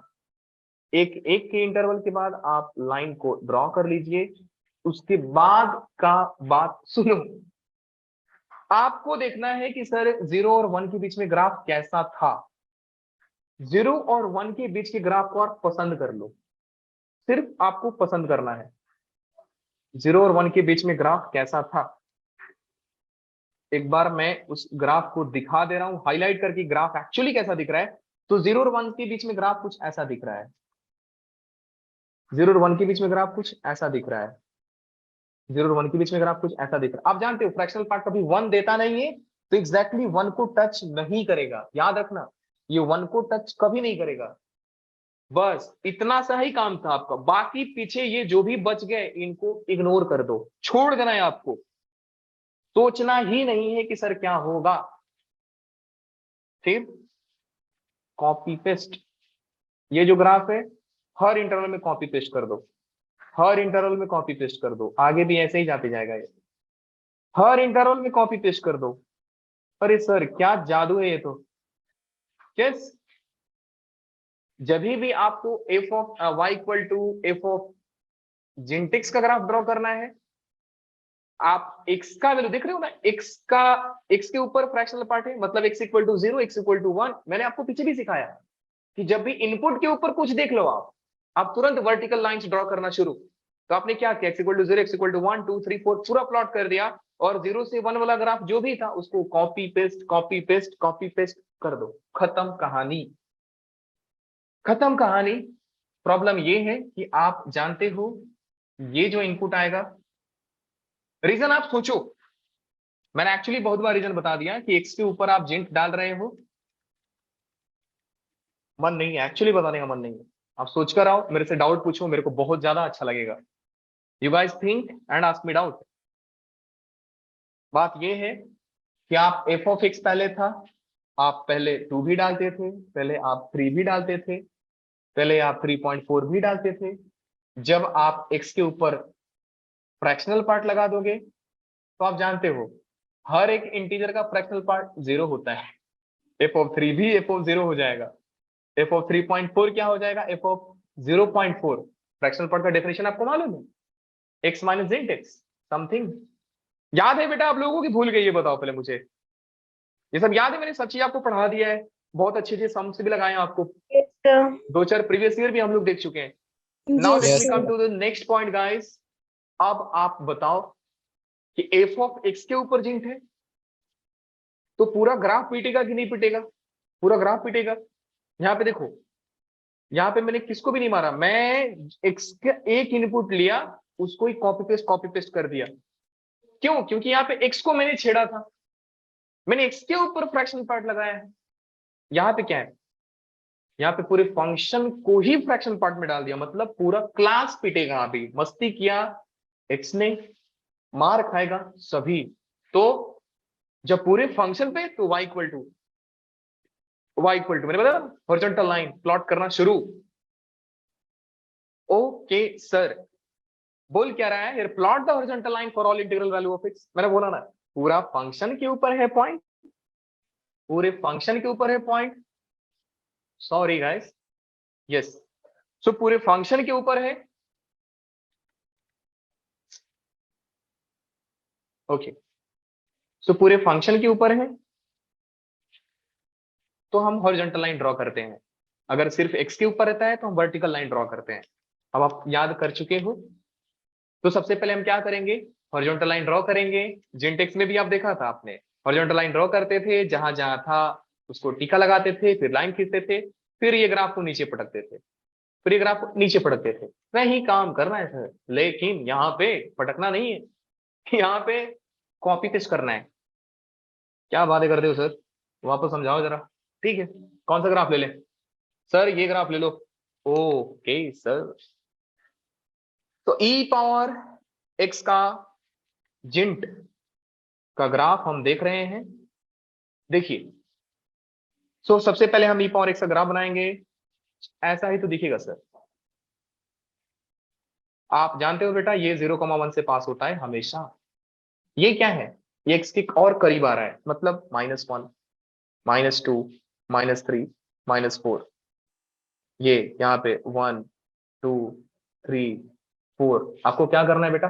एक के इंटरवल के बाद आप लाइन को ड्रॉ कर लीजिए। उसके बाद का बात सुनो, आपको देखना है कि सर 0 और 1 के बीच में ग्राफ कैसा था। 0 और 1 के बीच के ग्राफ को आप पसंद कर लो, सिर्फ आपको पसंद करना है 0 और 1 के बीच में ग्राफ कैसा था। एक बार मैं उस ग्राफ को दिखा दे रहा हूं हाईलाइट करके, ग्राफ एक्चुअली कैसा दिख रहा है। तो 0 और 1 के बीच में ग्राफ कुछ ऐसा दिख रहा है, 0 और 1 के बीच में ग्राफ कुछ ऐसा दिख रहा है, 0 और 1 के बीच में ग्राफ कुछ ऐसा दिख रहा है। आप जानते हो फ्रैक्शनल पार्ट कभी 1 देता नहीं है, तो एग्जैक्टली 1 को टच नहीं करेगा, याद रखना, ये 1 को टच कभी नहीं करेगा। बस इतना सा ही काम था आपका, बाकी पीछे ये जो भी बच गए इनको इग्नोर कर दो, छोड़ देना है आपको, सोचना ही नहीं है कि सर क्या होगा। फिर कॉपी पेस्ट, ये जो ग्राफ है हर इंटरवल में कॉपी पेस्ट कर दो, हर इंटरवल में कॉपी पेस्ट कर दो, आगे भी ऐसे ही जाते जाएगा ये, हर इंटरवल में कॉपी पेस्ट कर दो। अरे सर क्या जादू है ये तो। यस, जब भी आपको f of y equal to f of gint x का ग्राफ ड्रॉ करना है, आप x का वैल्यू देख रहे हो ना, x के ऊपर फ्रैक्शनल पार्ट है, मतलब x equal to 0, x equal to 1। मैंने आपको पीछे भी सिखाया कि जब भी इनपुट के ऊपर कुछ देख लो आप तुरंत वर्टिकल लाइंस ड्रॉ करना शुरू। तो आपने क्या किया, x equal to 0, x equal to 1, 2, 3, 4 पूरा प्लॉट कर दिया, और 0 से 1 वाला ग्राफ जो भी था उसको copy paste copy paste copy paste कर दो, खत्म कहानी, खत्म कहानी। प्रॉब्लम ये है कि आप जानते हो ये जो इनपुट आएगा, रीजन आप सोचो, मैंने एक्चुअली बहुत बार रीजन बता दिया कि x के ऊपर आप जिंट डाल रहे हो, मन नहीं है एक्चुअली, बताने का मन नहीं है, आप सोच कर आओ, मेरे से डाउट पूछो, मेरे को बहुत ज्यादा अच्छा लगेगा। You guys think and ask me doubt. बात ये है कि आप f ऑफ x पहले था, आप पहले 2 भी डालते थे, पहले आप 3 भी डालते थे, पहले आप 3.4 भी डालते थे। जब आप x के ऊपर फ्रैक्शनल पार्ट लगा दोगे तो आप जानते हो हर एक इंटीजर का फ्रैक्शनल पार्ट 0 होता है, f ऑफ 3 भी f ऑफ 0 हो जाएगा, f ऑफ 3.4 क्या हो जाएगा, f ऑफ 0.4। फ्रैक्शनल पार्ट का डेफिनेशन आपको मालूम है, x minus int x something. याद है बेटा आप लोगों की, भूल गए ये बताओ पहले मुझे, ये सब याद है, मैंने सब चीज आपको पढ़ा दिया है, बहुत अच्छे अच्छे सम्स भी लगाए हैं आपको, दो चार प्रीवियस ईयर भी हम लोग देख चुके हैं। Now let me come to the next point guys. अब आप बताओ कि f ऑफ x के ऊपर जिंट है तो पूरा ग्राफ पीटेगा कि नहीं पीटेगा, पूरा ग्राफ पीटेगा। यहाँ पे देखो, यहाँ पे मैंने किसको भी नहीं मारा, मैं x का एक इनपुट लिया, उसको ही कॉपी पेस्ट कर दिया। क्यों, क्योंकि यहाँ पे x को मैंने छेड़ा था, मैंने x के ऊपर फ्रैक्शनल पार्ट लगाया है। यहाँ पे क्या है, यहाँ पे पूरे फंक्शन को ही फ्रैक्शनल पार्ट में डाल दिया, मतलब पूरा क्लास पिटेगा। अभी मस्ती किया x ने, मार खाएगा सभी। तो जब पूरे फंक्शन पे तो y equal to y equal to, मैंने बताया हॉरिजॉन्टल लाइन प्लॉट करना शुरू। ओके सर, बोल क्या रहा है here, plot the horizontal line for all integral value of x। मैंने बोला ना पूरा फंक्शन के ऊपर है पॉइंट, पूरे फंक्शन के ऊपर है पॉइंट, सॉरी गाइस, यस, सो पूरे फंक्शन के ऊपर है। ओके, सो पूरे फंक्शन के ऊपर है, तो हम हॉरिजॉन्टल लाइन ड्रॉ करते हैं। अगर सिर्फ x के ऊपर रहता है तो हम वर्टिकल लाइन ड्रॉ करते हैं। अब आप याद कर चुके हो, तो सबसे पहले हम क्या करेंगे, हॉरिजॉन्टल लाइन ड्रॉ करेंगे। जिनटेक्स में भी आप देखा था आपने, हॉरिजॉन्टल लाइन ड्रॉ करते थे, जहां जहां था उसको टीका लगाते थे, फिर लाइन खींचते थे, फिर ये ग्राफ को नीचे पटकते थे, फिर ये ग्राफ को नीचे पटकते थे। वही काम करना है सर, लेकिन यहाँ पे पटकना नहीं है, यहाँ पे कॉपी पेस्ट करना है। क्या बातें करते हो सर, वापस समझाओ जरा। ठीक है, कौन सा ग्राफ ले लें सर, ये ग्राफ ले लो। ओके सर, तो e पावर x का जिंट का ग्राफ हम देख रहे हैं। देखिए, सो सबसे पहले हम e पावर x का ग्राफ बनाएंगे, ऐसा ही तो दिखेगा सर। आप जानते हो बेटा, ये 0,1 से पास होता है हमेशा। ये क्या है, ये x के और करीब आ रहा है, मतलब -1, -2, -3, -4। ये यहाँ पे 1, 2, 3, 4। आपको क्या करना है बेटा,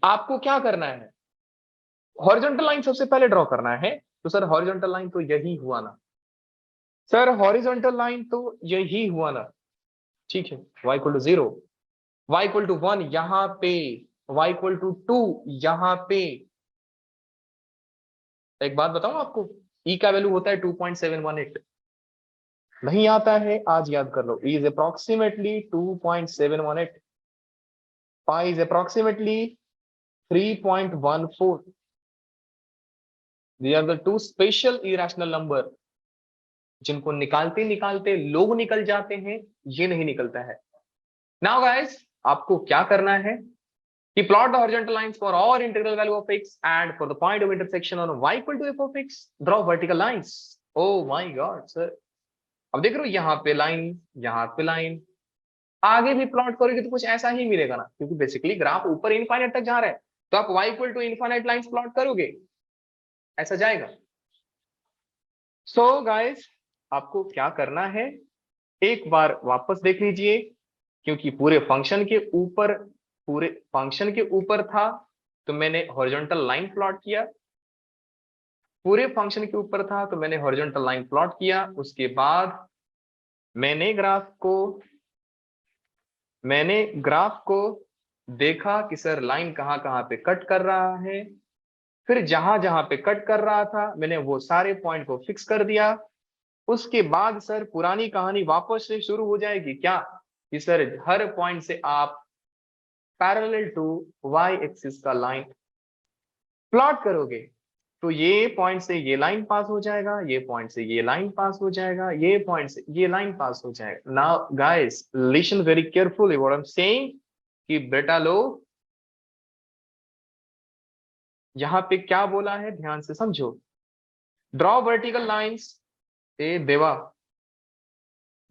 आपको क्या करना है, हॉरिजॉन्टल लाइन सबसे पहले ड्रॉ करना है। तो सर हॉरिजॉन्टल लाइन तो यही हुआ ना सर, हॉरिजॉन्टल लाइन तो यही हुआ ना। ठीक है, y equal to 0, y equal to 1 यहाँ पे, y इक्वल टू 2 यहाँ पे। एक बात बताऊं आपको, e का वैल्यू होता है 2.718। नहीं आता है, आज याद कर लो, e is approximately 2.718, pi is approximately 3.14। These are the two special irrational number जिनको निकालते निकालते लोग निकल जाते हैं, ये नहीं निकलता है। नाउ गाइस, आपको क्या करना है कि plot the horizontal lines for all integral value of x and for the point of intersection on y equal to f of x draw vertical lines. Oh my god sir, अब देख रहे हो यहाँ पे लाइन, यहाँ पे line, आगे भी प्लॉट करोगे तो कुछ ऐसा ही मिलेगा ना, क्योंकि बेसिकली ग्राफ ऊपर इनफाइनाइट तक जा रहा है, तो आप y equal to infinite lines plot करोगे, ऐसा जाएगा। सो गाइस, आपको क्या करना है, एक बार वापस देख लीजिए, क्योंकि पूरे फंक्शन के ऊपर था, तो मैंने हॉरिजॉन्टल लाइन प्लॉट किया। पूरे फंक्शन के ऊपर था तो मैंने हॉरिजॉन्टल लाइन प्लॉट किया। उसके बाद मैंने ग्राफ को देखा कि सर लाइन कहाँ कहाँ पे कट कर रहा है, फिर जहां जहां पे कट कर रहा था मैंने वो सारे पॉइंट को फिक्स कर दिया। उसके बाद सर पुरानी कहानी वापस से शुरू हो जाएगी, क्या कि सर हर पॉइंट से आप पैरेलल टू y एक्सिस का लाइन प्लॉट करोगे, तो ये पॉइंट से ये लाइन पास हो जाएगा, ये पॉइंट से ये लाइन पास हो जाएगा, ये पॉइंट से ये लाइन पास हो जाएगा। Now guys listen very carefully what I am saying, कि बेटा लो यहां पे क्या बोला है, ध्यान से समझो। ड्रॉ वर्टिकल लाइंस, ए देवा,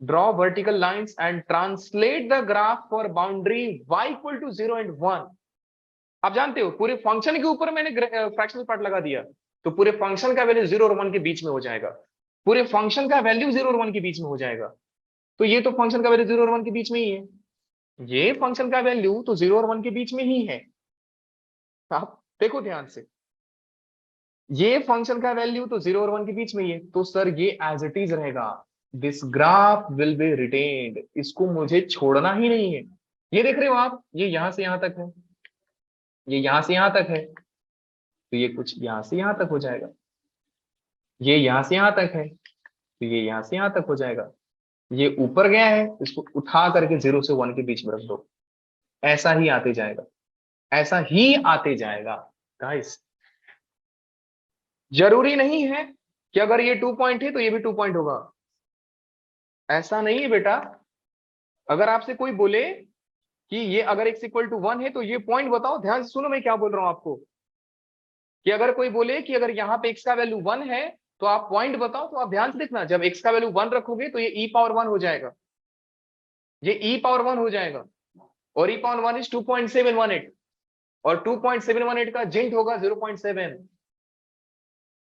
draw vertical lines and translate the graph for boundary y equal to 0 and 1। आप जानते हो पूरे फंक्शन के ऊपर मैंने फ्रैक्शनल पार्ट लगा दिया, तो पूरे फंक्शन का वैल्यू 0 और 1 के बीच में हो जाएगा, पूरे फंक्शन का वैल्यू 0 और 1 के बीच में हो जाएगा। तो ये तो फंक्शन का वैल्यू 0 और 1 के बीच में ही है, ये फंक्शन का वैल्यू तो 0 और 1 के बीच में ही है। आप देखो ध्यान से, ये फंक्शन का वैल्यू तो 0 और 1 के बीच में ही है, तो सर ये एज इट इज रहेगा, this graph will be retained, इसको मुझे छोड़ना ही नहीं है। ये देख रहे हो आप, ये यहां से यहां तक है, ये यहां से यहां तक है, तो ये कुछ यहां से यहां तक हो जाएगा, ये यहां से यहां तक है, तो ये यहां से यहां तक हो जाएगा। ये ऊपर गया है, इसको उठा करके 0 से 1 के बीच में रख दो, ऐसा ही आते जाएगा, ऐसा ही आते जाएगा। गाइस जरूरी नहीं है कि अगर ये 2 पॉइंट है तो ये भी 2 पॉइंट होगा, ऐसा नहीं है बेटा। अगर आपसे कोई बोले कि ये अगर x इक्वल टू 1 है तो ये पॉइंट बताओ, ध्यान से सुनो मैं क्या बोल रहा हूं आपको, कि अगर कोई बोले कि अगर यहाँ पे x का वैल्यू 1 है तो आप पॉइंट बताओ, तो आप ध्यान से देखना, जब x का वैल्यू 1 रखोगे तो ये e पावर 1 हो जाएगा, ये e पावर 1 हो जाएगा, और e पावर 1 इज 2.718, और 2.718 का जेंट होगा 0.7,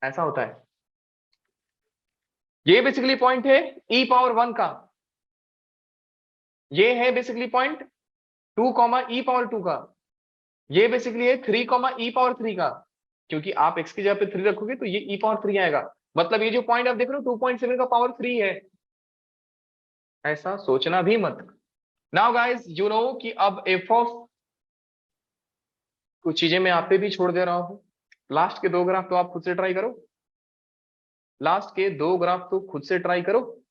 ऐसा होता है। ये बेसिकली पॉइंट है e पावर 1 का, ये है बेसिकली पॉइंट 2 e पावर 2 का, ये बेसिकली है 3 e पावर 3 का, क्योंकि आप x की जगह पे 3 रखोगे तो ये e पावर 3 आएगा, मतलब ये जो पॉइंट आप देख रहे हो 2.7 का पावर 3 है, ऐसा सोचना भी मत। नाउ गाइस यू नो कि अब f ऑफ, कुछ चीजें मैं आप पे भी छोड़ दे रहा हूं, लास्ट के 2 ग्राफ तो आप खुद से ट्राई करो, लास्ट के 2 ग्राफ तो खुद से ट्राई करो,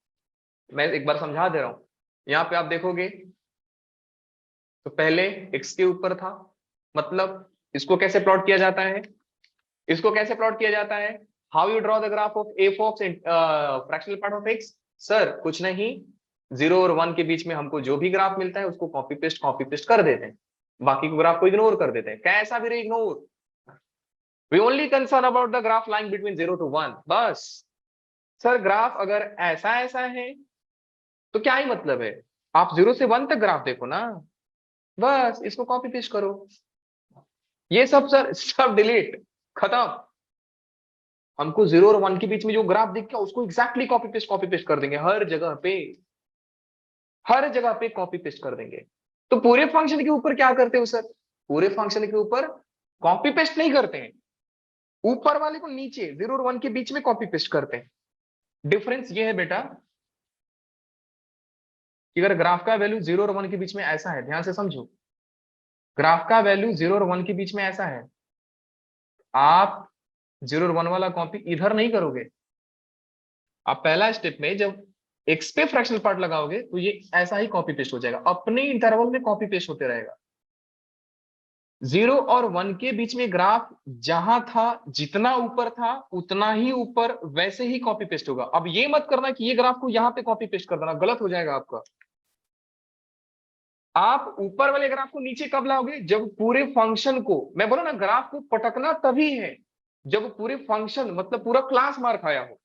मैं एक बार समझा दे रहा हूं। यहां पे आप देखोगे तो पहले x के ऊपर था, मतलब इसको कैसे प्लॉट किया जाता है, इसको कैसे प्लॉट किया जाता है, how you draw the graph of f of fractional part of x, sir कुछ नहीं, 0 और 1 के बीच में हमको जो भी ग्राफ मिलता है उसको कॉपी पेस्ट कर देते हैं, बाकी को ग्राफ को इग्नोर कर देते हैं, कैसा भी ignore, we only concern about the graph lying between 0 to 1, बस। सर ग्राफ अगर ऐसा ऐसा है तो क्या ही मतलब है, आप 0 से 1 तक ग्राफ देखो ना, बस इसको कॉपी पेस्ट करो, ये सब सर सब डिलीट, खत्म। हमको 0 और 1 के बीच में जो ग्राफ दिख गया उसको एग्जैक्टली कॉपी पेस्ट कर देंगे, हर जगह पे कॉपी पेस्ट कर देंगे। तो पूरे फंक्शन के ऊपर क्या करते हो सर, पूरे फंक्शन के ऊपर कॉपी पेस्ट नहीं करते हैं, ऊपर वाले को नीचे 0 और 1 के बीच में कॉपी पेस्ट करते हैं। डिफरेंस ये है बेटा कि अगर ग्राफ का वैल्यू 0 और 1 के बीच में ऐसा है, ध्यान से समझो, ग्राफ का वैल्यू 0 और 1 के बीच में ऐसा है, आप 0 और 1 वाला कॉपी इधर नहीं करोगे, आप पहला स्टेप में जब x पे फ्रैक्शनल पार्ट लगाओगे तो ये ऐसा ही कॉपी पेस्ट हो जाएगा, अपने इंटरवल में कॉपी पेस्ट होते रहेगा। 0 और 1 के बीच में ग्राफ जहां था, जितना ऊपर था उतना ही ऊपर वैसे ही कॉपी पेस्ट होगा। अब ये मत करना कि ये ग्राफ को यहां पे कॉपी पेस्ट कर देना, गलत हो जाएगा आपका। आप ऊपर वाले ग्राफ को नीचे कब लाओगे, जब पूरे फंक्शन को, मैं बोला ना ग्राफ को पटकना तभी है जब पूरे फंक्शन मतलब पूरा क्लास मार्क आया हो,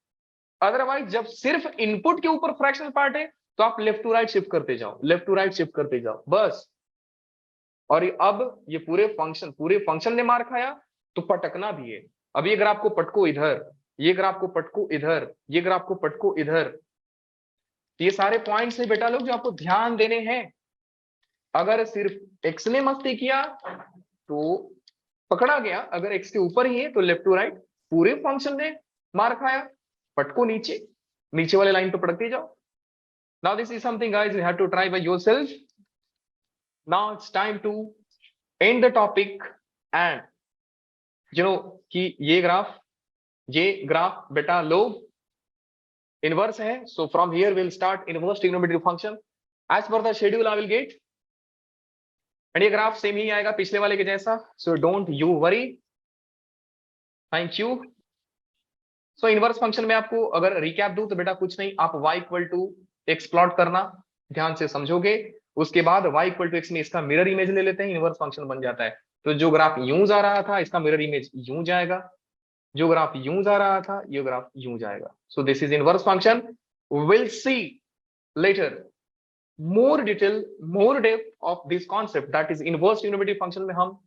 अदरवाइज जब सिर्फ इनपुट के ऊपर फ्रैक्शनल पार्ट है तो आप लेफ्ट टू राइट शिफ्ट करते जाओ, लेफ्ट टू राइट शिफ्ट करते जाओ बस। और अब ये पूरे फंक्शन ने मार खाया तो पटकना भी है। अब ये ग्राफ को पटको इधर, ये ग्राफ को पटको इधर, ये ग्राफ को पटको इधर, ये सारे पॉइंट्स है बेटा लोग जो आपको ध्यान देने हैं। अगर सिर्फ एक्स ने मस्ती किया तो पकड़ा गया, अगर एक्स के ऊपर ही है तो लेफ्ट टू राइट, पूरे फंक्शन ने मार खाया, पटको नीचे, नीचे वाले लाइन पे पटकते जाओ। Now this is something guys you have to try by yourself. Now it's time to end the topic and you know कि ये ग्राफ बेटा लोग इनवर्स है, so from here will start inverse trigonometry function as per the schedule I will get, and ये graph same ही आएगा पिछले वाले के जैसा, so don't you worry, thank you. So inverse function में आपको अगर रिकैप दूं तो बेटा कुछ नहीं, आप y equal to x plot करना, ध्यान से समझोगे, उसके बाद y इक्वल टू एक्स में इसका मिरर इमेज ले लेते हैं, इनवर्स फंक्शन बन जाता है। तो जो ग्राफ यूं जा रहा था इसका मिरर इमेज यूं जाएगा, जो ग्राफ यूं जा रहा था ये ग्राफ यूं जाएगा। So this is inverse function, will see later more detail, more depth of this concept that is inverse trigonometry function में हम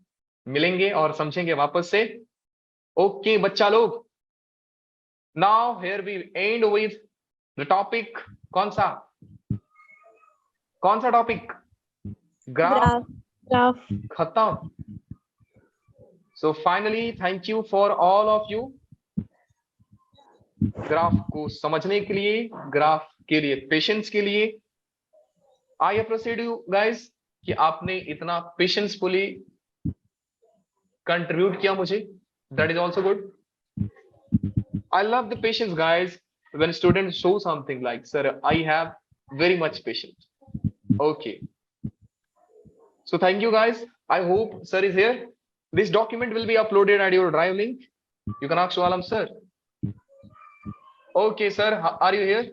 मिलेंगे और समझेंगे वापस से। ओके बच्चा लोग, now here we end with the topic, कौन सा टॉपिक, ग्राफ खत्म। So finally thank you for all of you, graph को समझने के लिए, ग्राफ के लिए पेशेंस के लिए। आई अप्रिशिएट यू गाइस कि आपने इतना पेशेंसफुली कंट्रीब्यूट किया मुझे, that is also good. I love the patience guys when students show something like, sir I have very much patience. Okay, so thank you guys, I hope sir is here. This document will be uploaded at your drive link, you can ask Alam sir. Okay sir, are you here?